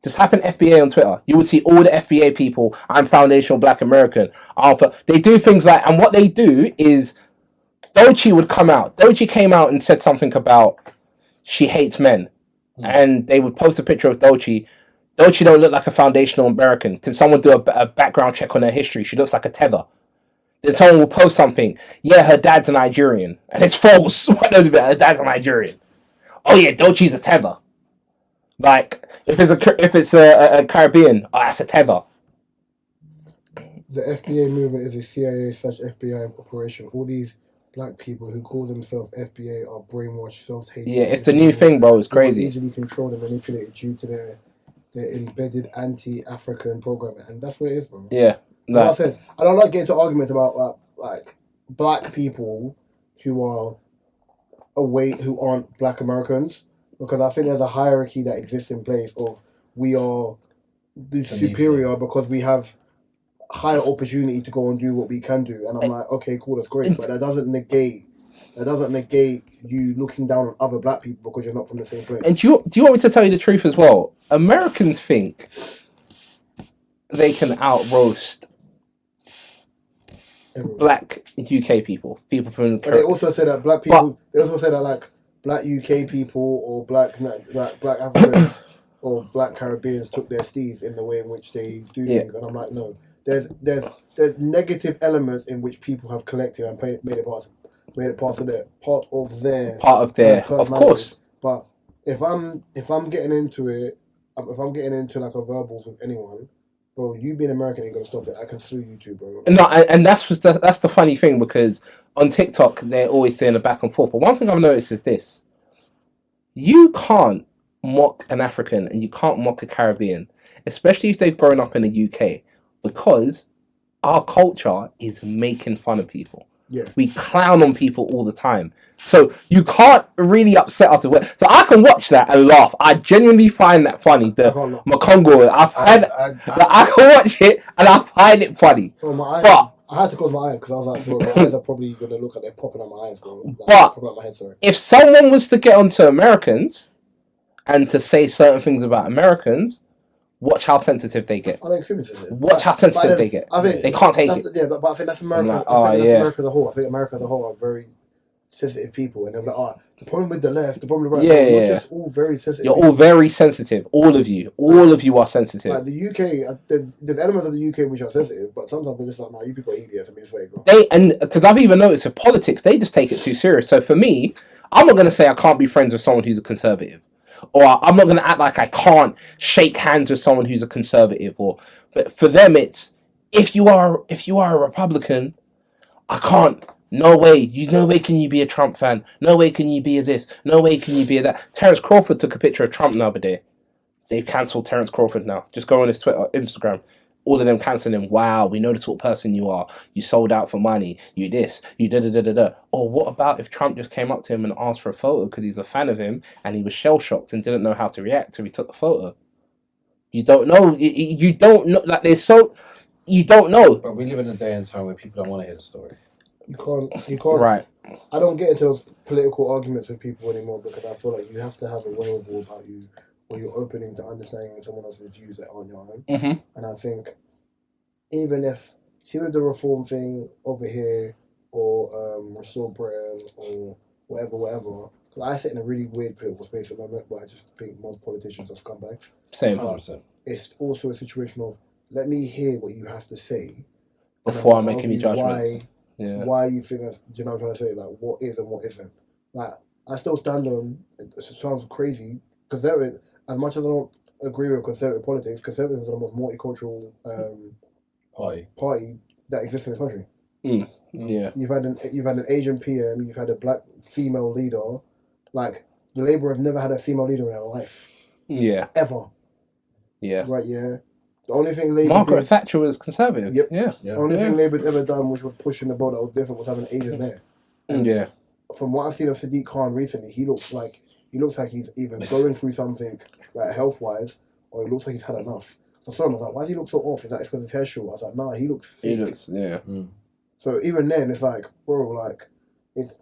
S2: Just type in FBA on Twitter. You would see all the FBA people. I'm foundational Black American. They do things like, and what they do is, Doechii would come out. Doechii came out and said something about she hates men, and they would post a picture of Doechii. Doechii don't look like a foundational American. Can someone do a background check on her history? She looks like a tether. Then someone will post something. Yeah, her dad's a Nigerian, and it's false. Her dad's a Nigerian. Oh yeah, Doechii's a tether. Like if it's a Caribbean, oh, that's a tether.
S1: The FBA movement is a CIA/FBI operation. All these Black people who call themselves FBA are brainwashed, self-hating.
S2: Yeah, it's the new thing, bro. It's crazy.
S1: Easily controlled and manipulated due to their embedded anti-African programming, and that's what it is, bro.
S2: Yeah.
S1: Like I said, I don't like getting into arguments about like Black people who are who aren't Black Americans, because I think there's a hierarchy that exists in place of we are the superior because we have higher opportunity to go and do what we can do, and I'm like, okay, cool, that's great, but that doesn't negate you looking down on other Black people because you're not from the same place.
S2: And do you want me to tell you the truth as well? Americans think they can out roast Black UK people from the
S1: Caribbean. They also say that Black people. They also say that like Black UK people or Black Africans or Black Caribbeans took their steez in the way in which they do things, and I'm like, no. There's negative elements in which people have collected and made it part of their
S2: of course.
S1: But if I'm getting into it, if I'm getting into like a verbals with anyone, bro, you being American ain't gonna stop it. I can sue you too, bro.
S2: No, and that's the funny thing, because on TikTok they're always saying a back and forth. But one thing I've noticed is this: you can't mock an African and you can't mock a Caribbean, especially if they've grown up in the UK, because our culture is making fun of people.
S1: Yeah.
S2: We clown on people all the time. So you can't really upset us. So I can watch that and laugh. I genuinely find that funny. The Makongo, I can watch it and I find it funny.
S1: But I had to close my eyes because I was like, bro, my eyes are probably going to look like they're popping out my eyes, bro.
S2: But my head, if someone was to get onto Americans and to say certain things about Americans, watch how sensitive they get. Watch how sensitive they get. I think they can't take it.
S1: Yeah, but I think that's America. America as a whole. I think America as a whole are very sensitive people, and they're like, the problem with the left, the problem with the right. You're just all very sensitive.
S2: You're all very sensitive. All of you are sensitive.
S1: Like the UK, there's elements of the UK which are sensitive, but sometimes they're just like, nah, you people are idiots. I mean, it's like, bro.
S2: Because I've even noticed with politics, they just take it too serious. So for me, I'm not gonna say I can't be friends with someone who's a conservative. Or I'm not going to act like I can't shake hands with someone who's a conservative. But for them, it's if you are a Republican, I can't. No way can you be a Trump fan. No way can you be a this. No way can you be a that. Terence Crawford took a picture of Trump the other day. They've cancelled Terence Crawford now. Just go on his Twitter, Instagram. All of them cancelling him. Wow, we know the sort of person you are. You sold out for money. You this. You da-da-da-da-da. Or what about if Trump just came up to him and asked for a photo because he's a fan of him and he was shell-shocked and didn't know how to react, so he took the photo? You don't know. You don't know. Like, you don't know.
S3: But we live in a day and time where people don't want to hear the story.
S1: You can't.
S2: Right.
S1: I don't get into those political arguments with people anymore because I feel like you have to have a wherewithal about you, or you're opening to understanding someone else's views that are on your own.
S2: Mm-hmm.
S1: And I think even if, see with the reform thing over here, or Restore Britain, or whatever, because I sit in a really weird political space at the moment where I just think most politicians are scumbags.
S2: Same.
S3: 100%.
S1: It's also a situation of, let me hear what you have to say
S2: before I'm making any judgments.
S1: Why you think that's, you know what I'm trying to say, like what is and what isn't. Like, I still stand on, it sounds crazy, conservative, as much as I don't agree with conservative politics, conservatives are the most multicultural party that exists in this country.
S2: Yeah.
S1: You've had an Asian PM, you've had a Black female leader. Like, Labour have never had a female leader in their life.
S2: Yeah.
S1: Ever.
S2: Yeah.
S1: Right, yeah. The only thing Labour
S2: Margaret Thatcher was conservative.
S1: Yep.
S2: Yeah.
S1: The only thing Labour's ever done, which was pushing the boat that was different, was having an Asian there.
S2: Yeah.
S1: From what I've seen of Sadiq Khan recently, he looks like he's either going through something like health-wise, or he looks like he's had enough. So I was like, why does he look so off? Is that it's because his hair's short? I was like, nah, he looks sick.
S2: He looks, yeah.
S1: So even then, it's like, bro, like, it's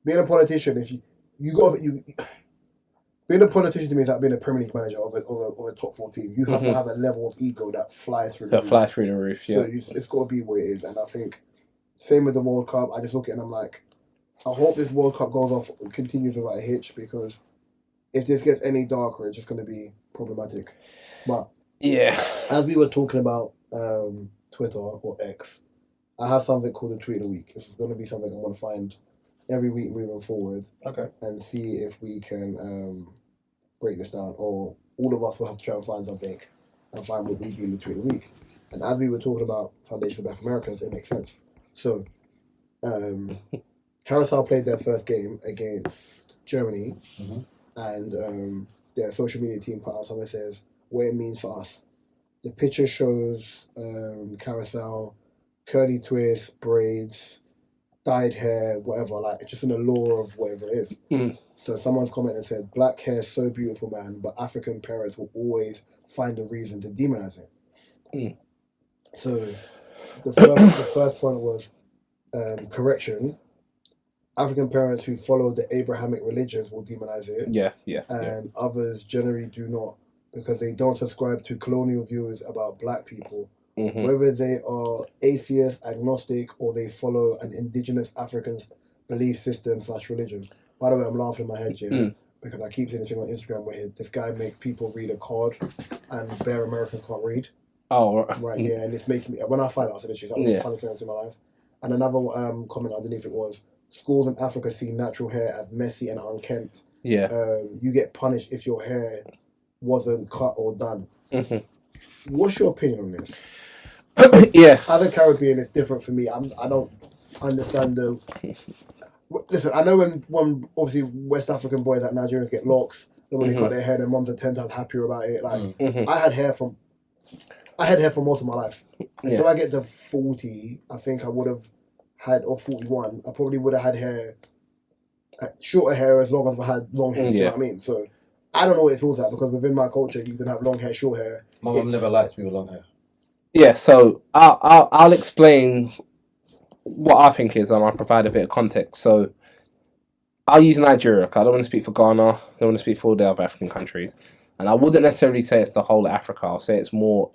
S1: being a politician. being a politician to me is like being a Premier League manager of a top 4 team. You have to have a level of ego that flies through the roof.
S2: Flies through the roof, yeah.
S1: So it's got to be what it is. And I think, same with the World Cup, I just look at it and I'm like, I hope this World Cup goes off and continues without a hitch, because if this gets any darker, it's just going to be problematic. But
S2: yeah,
S1: as we were talking about Twitter or X, I have something called the Tweet of the Week. This is going to be something I'm going to find every week moving forward.
S3: Okay.
S1: And see if we can break this down, or all of us will have to try and find something and find what we do in the Tweet of the Week. And as we were talking about Foundation of Black Americans, it makes sense. So, Carousel played their first game against Germany, and their social media team put out something that says what it means for us. The picture shows Carousel, curly twists, braids, dyed hair, whatever, like it's just an allure of whatever it is. So someone's commented and said, black hair is so beautiful, man, but African parents will always find a reason to demonize it. So the first point was correction. African parents who follow the Abrahamic religions will demonize it. And others generally do not, because they don't subscribe to colonial views about black people. Whether they are atheist, agnostic, or they follow an indigenous African belief system / religion. By the way, I'm laughing in my head, Jim, because I keep seeing this thing on Instagram where this guy makes people read a card and bare Americans can't read.
S2: Oh,
S1: right, yeah, and it's making me, when I find out, I said, it's the funniest thing I've seen in my life. And another comment underneath it was, schools in Africa see natural hair as messy and unkempt. You get punished if your hair wasn't cut or done. What's your opinion on this? Other Caribbean is different for me. I don't understand the. Listen, I know when obviously West African boys like Nigerians get locks, then when they cut their hair, their mums are 10 times happier about it. Like I had hair for most of my life. Until I get to 40, I think I would have had, or 41, I probably would have had hair, shorter hair as long as I had long hair. Do you know what I mean? So I don't know what it feels like, because within my culture, you can have long hair, short hair.
S3: My mum never liked me with long hair.
S2: Yeah, so I'll explain what I think is, and I'll provide a bit of context. So I'll use Nigeria, because I don't want to speak for Ghana, I don't want to speak for all the other African countries. And I wouldn't necessarily say it's the whole of Africa. I'll say it's more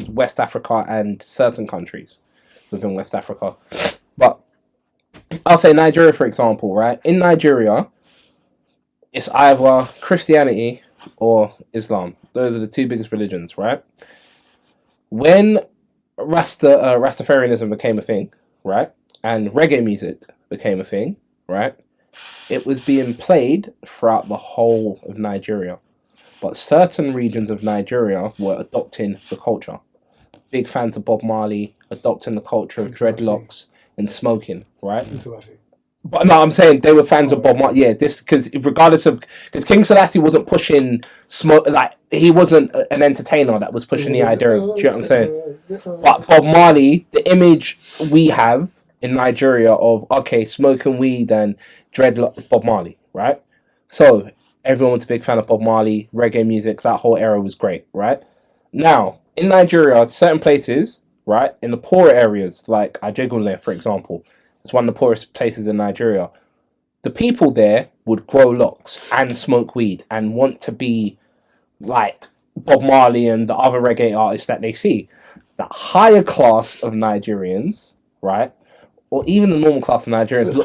S2: West Africa and certain countries within West Africa. But I'll say Nigeria, for example, right? In Nigeria, it's either Christianity or Islam. Those are the two biggest religions, right? When Rastafarianism became a thing, right, and reggae music became a thing, right, it was being played throughout the whole of Nigeria. But certain regions of Nigeria were adopting the culture. Big fans of Bob Marley, adopting the culture of dreadlocks and smoking, right? But no, I'm saying they were fans of Bob Marley. Yeah, this because King Selassie wasn't pushing smoke, like he wasn't an entertainer that was pushing the idea of. Do you know what I'm saying? But Bob Marley, the image we have in Nigeria of smoking weed and dreadlocks, Bob Marley, right? So everyone was a big fan of Bob Marley, reggae music. That whole era was great, right? Now in Nigeria, certain places, right, in the poorer areas like Ajegunle, for example. It's one of the poorest places in Nigeria. The people there would grow locks and smoke weed and want to be like Bob Marley and the other reggae artists that they see. The higher class of Nigerians, right, or even the normal class of Nigerians.
S1: It's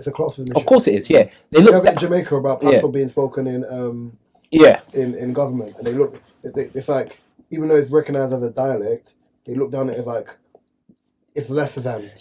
S1: a classism.
S2: Of course it is, yeah.
S1: They look in Jamaica about passport being spoken in in government, and they look. It's like, even though it's recognised as a dialect, they look down at it as like, it's lesser than.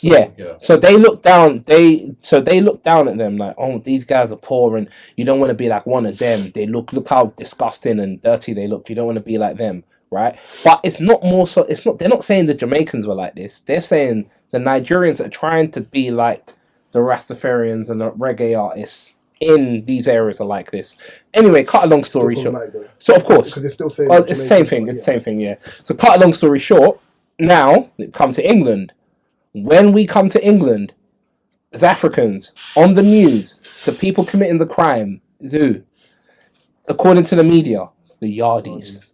S1: So they look down. They look down at them like, oh, these guys are poor, and you don't want to be like one of them. They look how disgusting and dirty they look. You don't want to be like them, right? But it's not more so. It's not. They're not saying the Jamaicans were like this. They're saying the Nigerians are trying to be like the Rastafarians and the reggae artists in these areas are like this. Anyway, cut a long story short. So of course, because it's still saying it's the same thing. It's the same thing. Yeah. So cut a long story short. Now come to England. When we come to England, as Africans, on the news, the people committing the crime is who? According to the media, the yardies.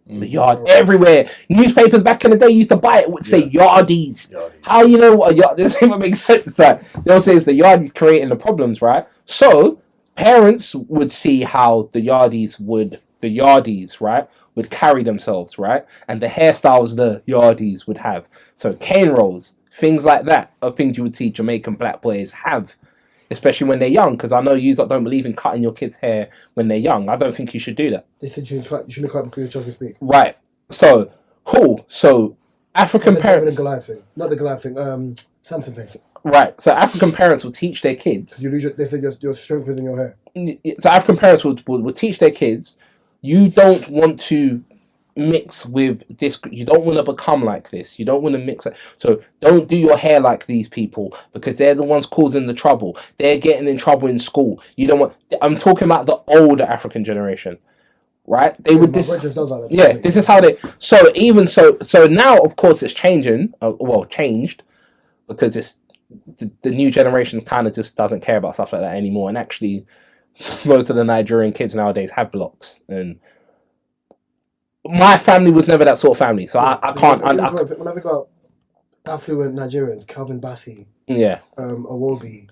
S1: Everywhere. Newspapers back in the day used to buy it, would say yardies. How you know what a yard? This doesn't even make sense. That they'll say it's the yardies creating the problems, right? So
S2: parents would see how the yardies, right, would carry themselves, right? And the hairstyles the yardies would have. So cane rolls, things like that are things you would see Jamaican black boys have, especially when they're young, because I know you don't believe in cutting your kids' hair when they're young. I don't think you should do that.
S1: They said you shouldn't cut before your child can speak.
S2: Right. So, cool. So, African parents...
S1: The Goliath thing. Not the Goliath thing. Something thing.
S2: Right. So, African parents will teach their kids...
S1: They said your strength is in your hair.
S2: So, African parents will teach their kids, you don't want to mix with this. You don't want to become like this. You don't want to mix it. So don't do your hair like these people, because they're the ones causing the trouble. They're getting in trouble in school. You don't want. I'm talking about the older African generation, right? They would this. Yeah, this is how they. So even so now, of course, it's changing. Changed, because it's the new generation kind of just doesn't care about stuff like that anymore. And actually, most of the Nigerian kids nowadays have locks, and my family was never that sort of family, so I can't.
S1: When I think about affluent Nigerians, Calvin Bassey, Awobi,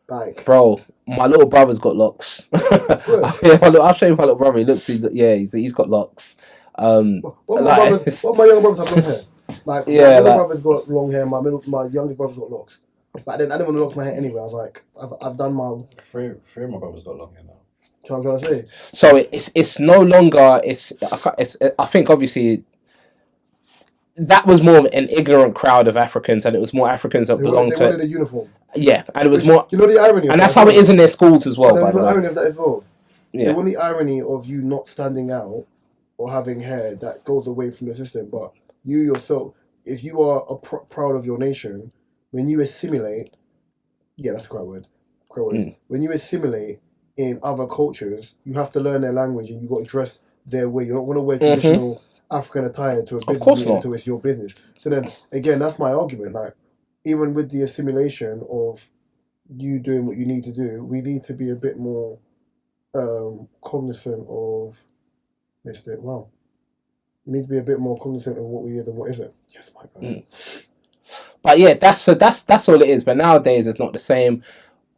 S1: like,
S2: bro, my little brother's got locks. I'll show you my little brother. He looks, he's got locks.
S1: What my younger brothers have long hair. Like, my middle brother's got long hair. My youngest brother's got locks. But then I didn't want to lock my hair anyway. I was like, I've done my
S3: three of my brothers got long hair now.
S1: That's what I'm trying to say.
S2: So it's no longer I think obviously that was more an ignorant crowd of Africans, and it was more Africans that belonged to. They wanted
S1: a uniform.
S2: Yeah, and it was more.
S1: You know the irony,
S2: and that's how it is in their schools as well.
S1: By the irony of that as well.
S2: Yeah.
S1: They want the irony of you not standing out or having hair that goes away from the system, but you yourself, if you are proud of your nation, when you assimilate, that's a correct word. When you assimilate in other cultures, you have to learn their language and you got to dress their way. You're not going to wear traditional African attire to a business. Of course not. It's your business. So then, again, that's my argument. Like, even with the assimilation of you doing what you need to do, we need to be a bit more cognizant of... Wow. We need to be a bit more cognizant of what we is and what isn't. Yes, my God.
S2: But yeah, that's all it is. But nowadays, it's not the same.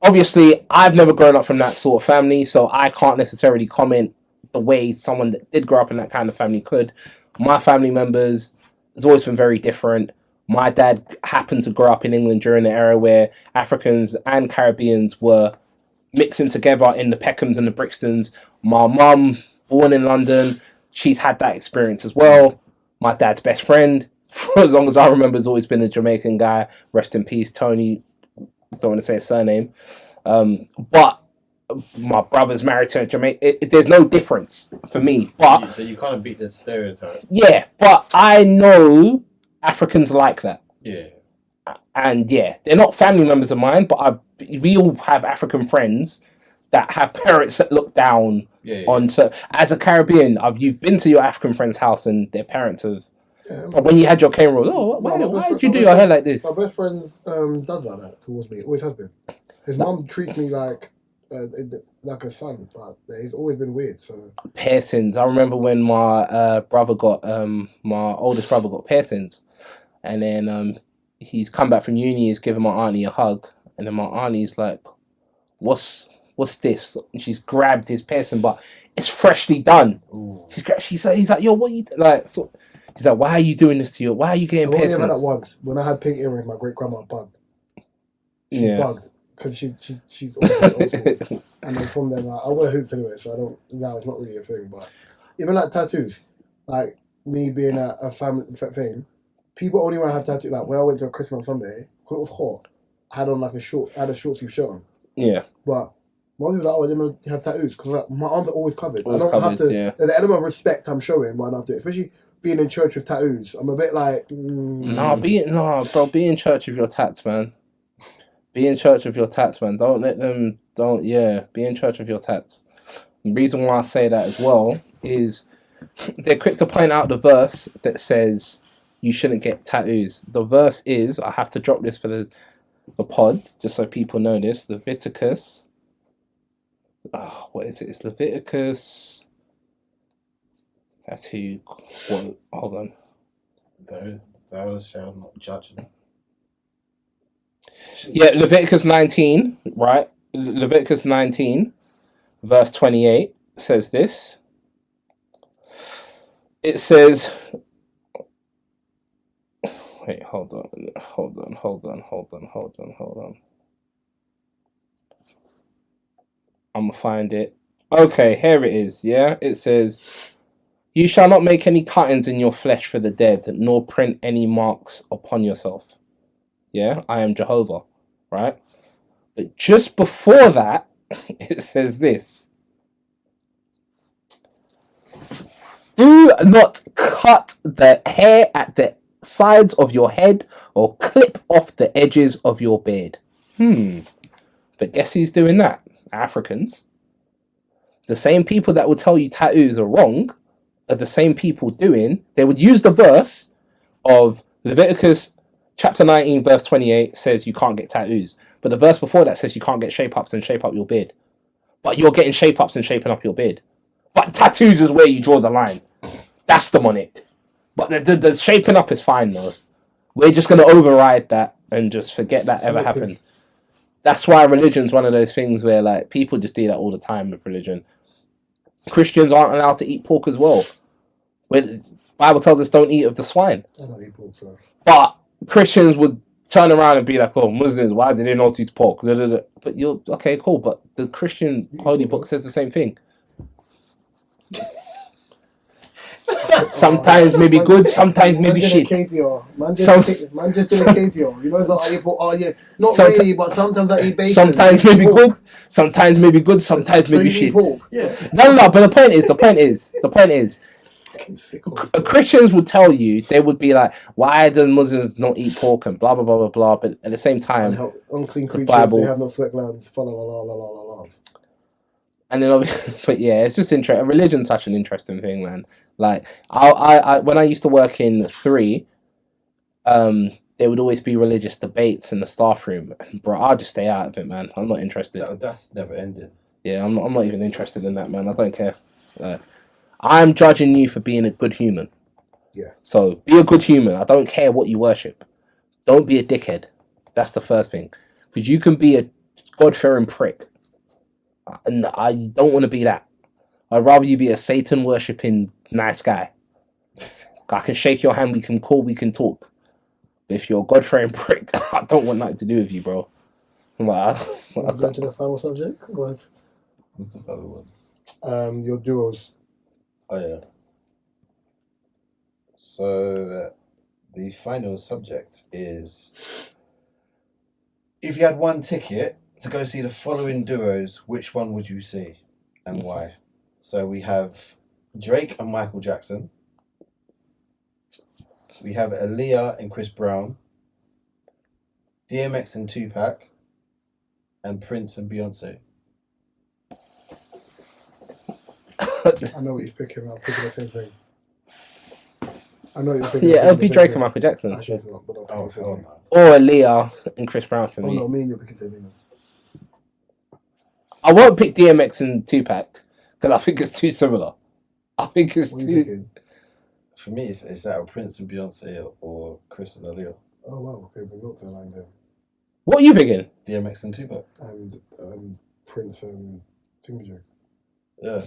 S2: Obviously, I've never grown up from that sort of family, so I can't necessarily comment the way someone that did grow up in that kind of family could. My family members has always been very different. My dad happened to grow up in England during the era where Africans and Caribbeans were mixing together in the Peckhams and the Brixtons. My mum, born in London, she's had that experience as well. My dad's best friend, for as long as I remember, has always been a Jamaican guy. Rest in peace, Tony. Don't want to say his surname. But my brother's married to a Jamaican. There's no difference for me. But
S3: so you kind of beat the stereotype.
S2: Yeah, but I know Africans like that.
S3: Yeah.
S2: And they're not family members of mine, but we all have African friends that have parents that look down on. So as a Caribbean, you've been to your African friend's house and their parents have. But when you had your cane roll, why did you do your hair like this?
S1: My best friend's dad's like that towards me. Always has been. His mum treats me like a son, but he's always been weird. So
S2: piercings. I remember when my brother got my oldest brother got piercings, and then he's come back from uni. He's giving my auntie a hug, and then my auntie's like, "What's this?" And she's grabbed his piercing, but it's freshly done. He's like, "Yo, what you like?" So, he's like, "Why are you doing this to you? Why are you getting piercings?" I only had that once.
S1: When I had pink earrings, my great grandma bugged. She bugged because she's old school. And then from then, I wear hoops anyway, so I don't. Now it's not really a thing. But even like tattoos, like me being a family thing, people only want to have tattoos. Like when I went to a Christmas on Sunday, because it was hot, I had on a short sleeve shirt on.
S2: Yeah.
S1: But most people are like, I didn't have tattoos because like, my arms are always covered. I don't have to. There's an element of respect I'm showing when I have to, especially being in church with tattoos. I'm a bit like. Be in church with your tats, man.
S2: Be in church with your tats, man. Don't let them. Be in church with your tats. The reason why I say that as well is they're quick to point out the verse that says you shouldn't get tattoos. The verse is, I have to drop this for the pod just so people know this. Leviticus. What is it? It's Leviticus. Tattoo quote. Hold on.
S3: Thou shalt not judge them.
S2: Yeah, Leviticus 19, right? Leviticus 19, verse 28 says this. It says, wait, hold on. I'm gonna find it. Okay, here it is. Yeah, it says, "You shall not make any cuttings in your flesh for the dead, nor print any marks upon yourself." Yeah, I am Jehovah, right? But just before that, it says this: "Do not cut the hair at the sides of your head, or clip off the edges of your beard." But guess who's doing that? Africans. The same people that will tell you tattoos are wrong are the same people doing. They would use the verse of Leviticus chapter 19, verse 28 says you can't get tattoos. But the verse before that says you can't get shape ups and shape up your beard. But you're getting shape ups and shaping up your beard. But tattoos is where you draw the line. That's demonic. But the shaping up is fine though. We're just going to override that and just forget that ever happened. That's why religion's one of those things where like people just do that all the time with religion. Christians aren't allowed to eat pork as well. When the Bible tells us don't eat of the swine.
S1: I don't eat pork, so.
S2: But Christians would turn around and be like, "Oh, Muslims, why do they not eat pork?" But you're okay, cool. But the Christian holy book says the same thing. Sometimes maybe good, sometimes maybe shit.
S1: Man just did a KTO. You know, it's like, not really, but sometimes I eat bacon.
S2: Sometimes maybe good, sometimes maybe good, sometimes maybe shit.
S1: Yeah.
S2: No, but the point is, Christians would tell you, they would be like, why do Muslims not eat pork and blah, blah, blah, blah, blah. But at the same time,
S1: unclean creatures,
S2: Bible,
S1: they have no sweat glands, la, la, la, la, la, la.
S2: And then, but yeah, it's just interesting. Religion's such an interesting thing, man. Like, I when I used to work in 3, there would always be religious debates in the staff room. And bro, I'll just stay out of it, man. I'm not interested.
S3: That's never ending.
S2: Yeah, I'm not even interested in that, man. I don't care. I'm judging you for being a good human.
S1: Yeah. So
S2: be a good human. I don't care what you worship. Don't be a dickhead. That's the first thing. Because you can be a God-fearing prick. And I don't want to be that. I'd rather you be a Satan worshipping nice guy. I can shake your hand, we can call, we can talk. But if you're a God-fearing prick, I don't want nothing to do with you, bro. I'm like,
S1: going to the final subject?
S3: What's the final one?
S1: Your duos.
S3: Oh yeah. So the final subject is: if you had one ticket to go see the following duos, which one would you see and why? So we have Drake and Michael Jackson. We have Aaliyah and Chris Brown. DMX and Tupac. And Prince and Beyonce.
S1: I know what he's picking. I'm picking the same thing. I know he's picking.
S2: Yeah, it'll be Drake and Michael Jackson.
S1: Or
S2: Aaliyah and Chris Brown for me.
S1: Oh no, me and you're picking the same thing.
S2: I won't pick DMX and Tupac because I think it's too similar. I think it's too.
S3: For me, it's out of Prince and Beyonce or Chris and Aaliyah.
S1: Oh wow, okay, we got to the line then.
S2: What are you picking?
S3: DMX and Tupac.
S1: And Prince and Fingerjack.
S3: Yeah.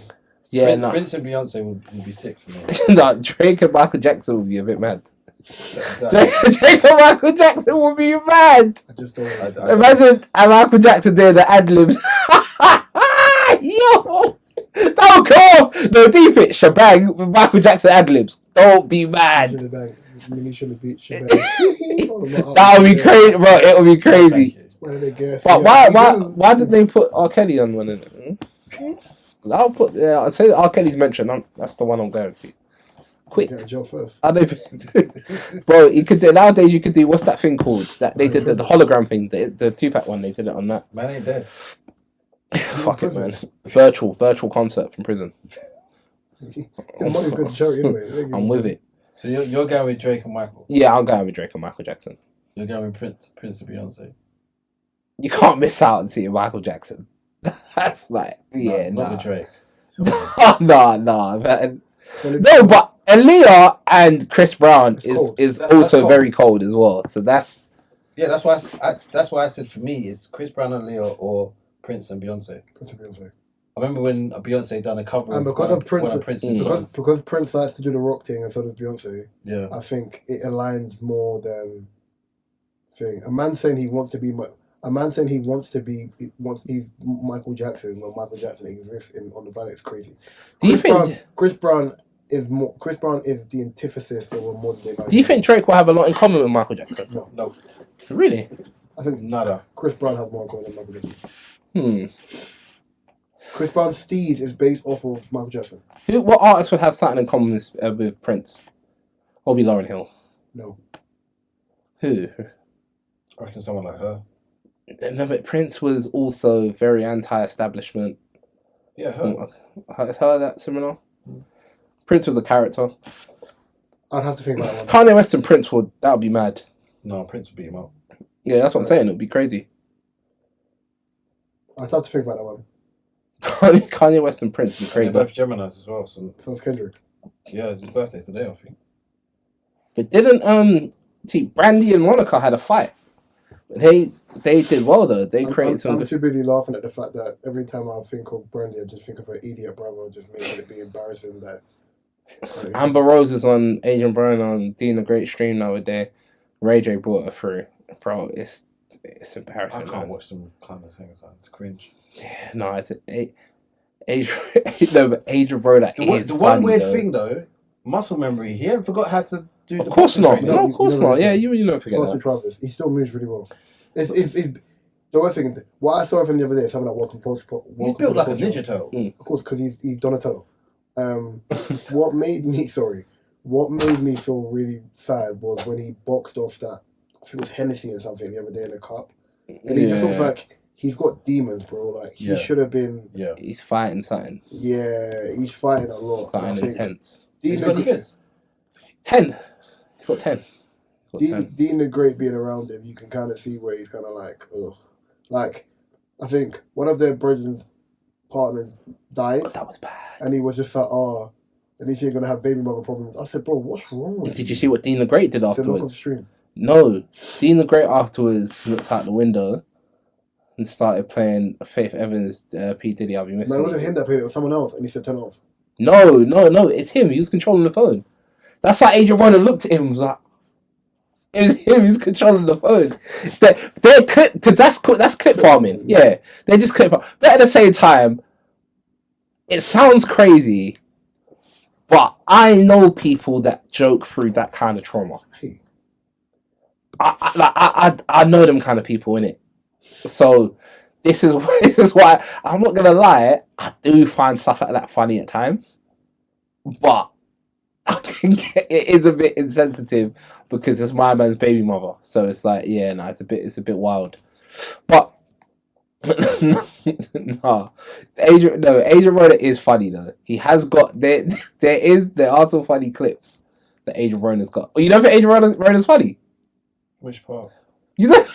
S2: Yeah,
S3: Prince and Beyonce would be 6 for me.
S2: No, Drake and Michael Jackson would be a bit mad. Drake and Michael Jackson would be mad.
S1: I just don't.
S2: Imagine Michael Jackson doing the ad libs. Yo, don't come. No, deep it, shebang with Michael Jackson ad libs. Don't be mad. That would be crazy, bro. It would be crazy. But why did they put R. Kelly on one in it? I'll put. Yeah, I'll say R. Kelly's mentioned. That's the one I'm going to. Quick.
S1: Get a job first.
S2: I don't. Bro, you could do nowadays. You could do what's that thing called? That they did the hologram thing. The Tupac one. They did it on that.
S3: Man ain't dead.
S2: Fuck it, man. Virtual concert from prison.
S1: The money's good to charity anyway.
S2: I'm with it.
S3: So you're going with Drake and Michael?
S2: Yeah, I'm going with Drake and Michael Jackson.
S3: You're going with Prince and Beyonce?
S2: You can't miss out on seeing Michael Jackson. That's like, yeah,
S3: not with Drake.
S2: No, man. No, but Aaliyah and Chris Brown is also very cold as well. So that's
S3: that's why I said for me it's Chris Brown and Aaliyah or Prince and Beyonce.
S1: Prince and Beyonce.
S3: I remember when Beyonce done a cover
S1: And because of Prince,
S3: one of Prince's songs.
S1: because Prince likes to do the rock thing and so does Beyonce.
S3: Yeah.
S1: I think it aligns more than thing. A man saying he wants to be he's Michael Jackson when Michael Jackson exists on the planet is crazy. Chris Brown is the antithesis of a modern day.
S2: Do you think Drake will have a lot in common with Michael Jackson?
S1: No.
S2: Really?
S1: I think
S3: nada.
S1: Chris Brown has more in common than Michael Jackson. Chris Brown's steez is based off of Michael Jackson.
S2: What artist would have something in common with Prince? Or be Lauryn Hill?
S1: No.
S2: Who?
S3: I reckon someone like her.
S2: No, but Prince was also very anti-establishment.
S3: Yeah, her.
S2: Is her that similar? Prince was a character.
S1: I'd have to think about that one.
S2: Kanye West and Prince that would be mad.
S3: No, Prince would beat him up.
S2: Yeah, that's what I'm saying. It would be crazy.
S1: I'd have to think about that one.
S2: Kanye West and Prince would be crazy.
S3: They're both Geminis as well. So
S1: it's Kendrick.
S3: Yeah, his birthday's today, I think.
S2: But didn't Brandy and Monica had a fight? They did well though. They created some.
S1: I'm too busy laughing at the fact that every time I think of Brandy, I just think of her idiot brother, just making it be embarrassing. That
S2: Amber Rose is on Adrian Byrne on Dean the Great stream the other day. Ray J brought her through. Bro, it's embarrassing.
S3: I can't watch them kind of things. It's cringe.
S2: Yeah, no, it's Adrian Byrne is
S3: the one weird
S2: though.
S3: thing though, muscle memory. He hadn't forgot how to do.
S2: Of course not. No, of course not. Yeah, you don't forget
S1: that. Travis, he still moves really well. It's the one thing. What I saw from the other day is something like Welcome
S3: He's built like a Ninja Turtle.
S1: Of course, because he's Donatello. What made me feel really sad was when he boxed off that, I think it was Hennessy or something the other day in the cup, and he just looks like he's got demons, bro. Like he should have been.
S3: Yeah,
S2: he's fighting something.
S1: Yeah, he's fighting a lot.
S2: Something intense.
S3: He's got any kids?
S2: 10. He's got 10.
S1: Dean the Great being around him, you can kind of see where he's kind of like, ugh. Like, I think one of their brethren's partners died.
S2: Oh, that was bad.
S1: And he was just like, at least you're going to have baby mother problems. I said, bro, what's wrong with you?
S2: Did you see what Dean the Great did afterwards?
S1: Look off the stream.
S2: No. Dean the Great afterwards looks out the window and started playing Faith Evans' P. Diddy, I'll Be Missing.
S1: No, it wasn't him that played it. It was someone else. And he said, turn it off.
S2: No. It's him. He was controlling the phone. That's how Adrian Byrne looked at him and was like, it was him who's controlling the phone. They're clip, because that's clip farming. Yeah, they're just clip farming. But at the same time, it sounds crazy, but I know people that joke through that kind of trauma.
S1: Hey.
S2: I know them kind of people, innit? So this is why I'm not gonna lie. I do find stuff like that funny at times, but I think it is a bit insensitive because it's my man's baby mother. So it's like, yeah, no, it's a bit wild. But no, Adrian Broner is funny though. He has got there are some funny clips that Adrian Broner's got. Oh, you don't think Adrian Broner's funny?
S3: Which part?
S2: You know?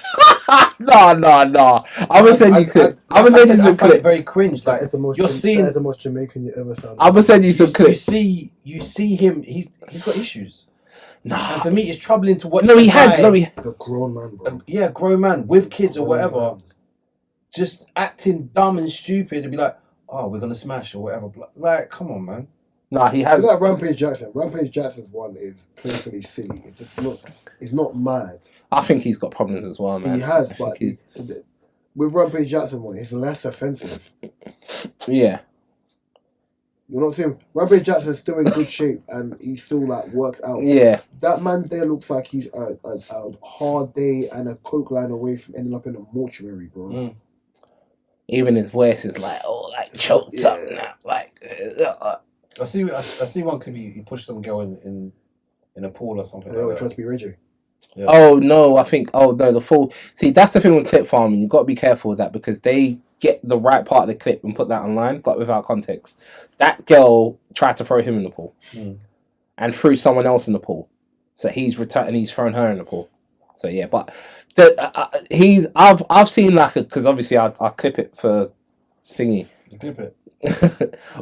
S2: No. I'm gonna send you clips. I'm gonna send you some clips.
S3: Very cringe. Like
S1: you're seeing the most Jamaican you ever sound.
S2: I'm gonna send you some clips.
S3: You see him. He's got issues.
S2: Nah.
S3: And for me, it's troubling to watch.
S2: He's
S1: a grown man, bro.
S3: Grown man with kids or whatever, just acting dumb and stupid and be like, "Oh, we're gonna smash" or whatever. Like, come on, man.
S2: Nah, he has.
S1: Like Rampage Jackson. Rampage Jackson's one is playfully silly. It's not mad.
S2: I think he's got problems as well, man.
S1: He has, but with Rampage Jackson one, it's less offensive.
S2: Yeah.
S1: You know what I'm saying? Rampage Jackson's still in good shape and he still like works out.
S2: Yeah.
S1: That man there looks like he's a hard day and a coke line away from ending up in a mortuary, bro.
S3: Mm.
S2: Even his voice is like, choked up now. Like,
S3: I see one clip he pushed some girl in a pool or something.
S1: They tried to be Reggie.
S3: Yeah.
S2: Oh no, the full. See, that's the thing with clip farming. You've got to be careful with that because they get the right part of the clip and put that online, but without context. That girl tried to throw him in the pool and threw someone else in the pool. So he's returned and he's thrown her in the pool. So yeah, but I've seen like because obviously I clip it for thingy.
S3: You clip it.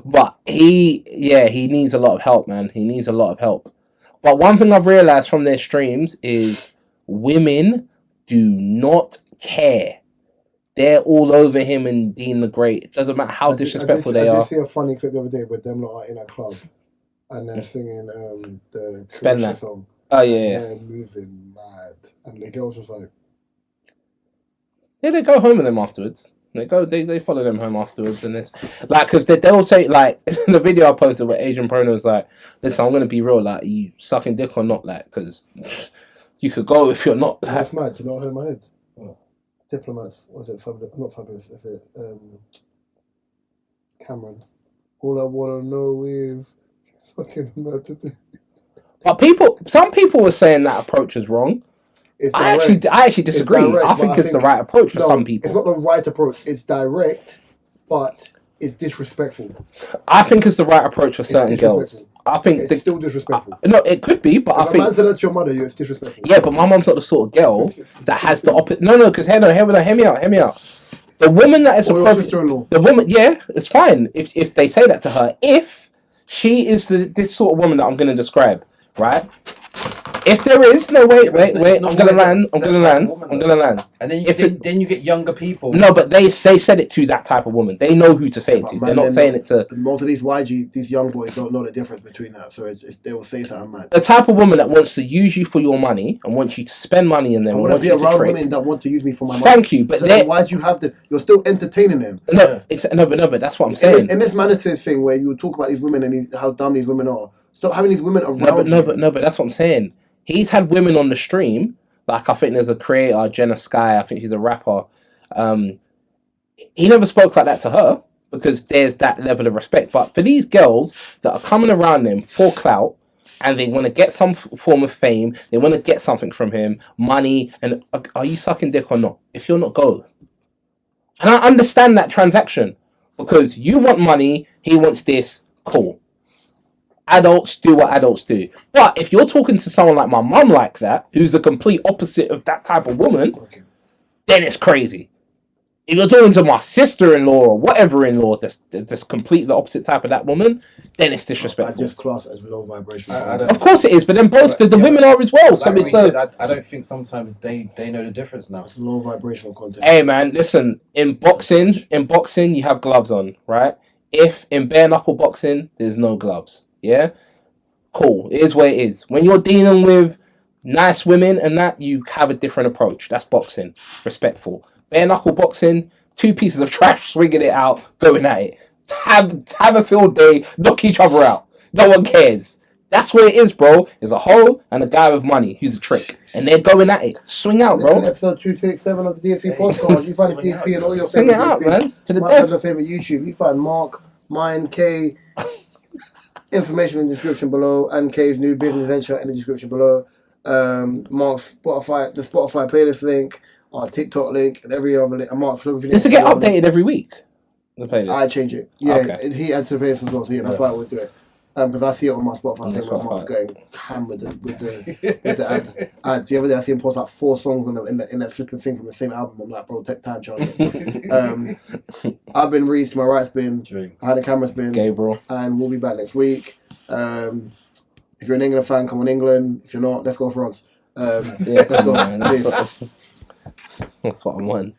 S2: But he needs a lot of help, man. He needs a lot of help. But one thing I've realised from their streams is women do not care. they're all over him and Dean the Great. It doesn't matter how disrespectful they
S1: I
S2: are.
S1: did see a funny clip the other day where them lot are in a club and they're singing the
S2: Spend That
S1: song.
S2: Oh yeah,
S1: They're moving mad, and the girls just like.
S2: yeah. They go home with them afterwards. They follow them home afterwards, and it's like because they'll say like the video I posted where Asian Prono was like, "Listen, I'm gonna be real. Like, you sucking dick or not? Like, because you could go if you're not." Like,
S1: That's mad. You know what I heard in my head? Diplomats. Was it fabulous? Not fabulous. Is it Cameron? All I wanna know is fucking mad to do.
S2: but some people were saying that approach is wrong. I actually disagree.
S1: Direct,
S2: I think it's the right approach for some people.
S1: It's not the right approach. It's direct, but it's disrespectful.
S2: I think it's the right approach for certain girls. I think
S1: it's still disrespectful.
S2: No, it could be, but
S1: if
S2: I think.
S1: a man said that to your mother, it's disrespectful.
S2: Yeah, but my mom's not the sort of girl that has the opposite. No, because hear me out. The woman that is
S1: your sister-in-law.
S2: The woman, yeah, it's fine if they say that to her. If she is this sort of woman that I'm going to describe, right? If there is wait, I'm gonna land.
S3: And then you get younger people.
S2: No, but they said it to that type of woman. They know who to say it to. They're not saying it to.
S1: Most of these YG, these young boys don't know the difference between that, so they will say something mad.
S2: The type of woman that wants to use you for your money and wants you to spend money in them. I want to
S1: be around women that want to use me for my money.
S2: Thank you, but
S1: then why do you have to? You're still entertaining them.
S2: No, but that's what I'm saying.
S1: In this Manasys thing where you talk about these women and how dumb these women are, stop having these women around.
S2: No, but that's what I'm saying. He's had women on the stream, like I think there's a creator, Jenna Sky, I think she's a rapper. He never spoke like that to her because there's that level of respect. But for these girls that are coming around him for clout and they want to get some form of fame, they want to get something from him, money, and are you sucking dick or not? If you're not, go. And I understand that transaction because you want money, he wants this, cool. Adults do what adults do. But if you're talking to someone like my mum like that, who's the complete opposite of that type of woman, then it's crazy. If you're talking to my sister-in-law or whatever-in-law that's completely the opposite type of that woman, then it's disrespectful.
S1: I just class it as low vibration.
S2: Of course it is, but then both the women are as well. So it's
S3: I don't think sometimes they know the difference now.
S1: It's low vibrational content.
S2: Hey man, listen, in boxing you have gloves on, right? If in bare knuckle boxing, there's no gloves. Yeah, cool. It is what it is. When you're dealing with nice women and that, you have a different approach. That's boxing, respectful. Bare knuckle boxing, two pieces of trash, swinging it out, going at it. Have a field day, knock each other out. No one cares. That's what it is, bro. There's a hoe and a guy with money who's a trick, and they're going at it. Swing out, bro.
S1: Episode 267 of the DSP podcast. You find the DSP and all your
S2: swing it out, man. To the death.
S1: My favorite YouTube. You find Mark, mine, K. Information in the description below, and K's new business venture in the description below. Mark's Spotify, the Spotify playlist link, our TikTok link, and every other link. Mark's photography.
S2: Does it get updated every week? The playlist.
S1: I change it. Yeah,
S2: okay.
S1: He adds to the playlist as well. So yeah, that's why I always do it. Because I see it on my Spotify thing where Mark's going ham with the ads. The other day I see him post like 4 songs in that flipping thing from the same album. I'm like, bro, take time, Charlie. I've been Reese, my right spin. I had a camera spin.
S2: Gabriel.
S1: And we'll be back next week. If you're an England fan, come on England. If you're not, let's go France. Let's go.
S2: That's what I want.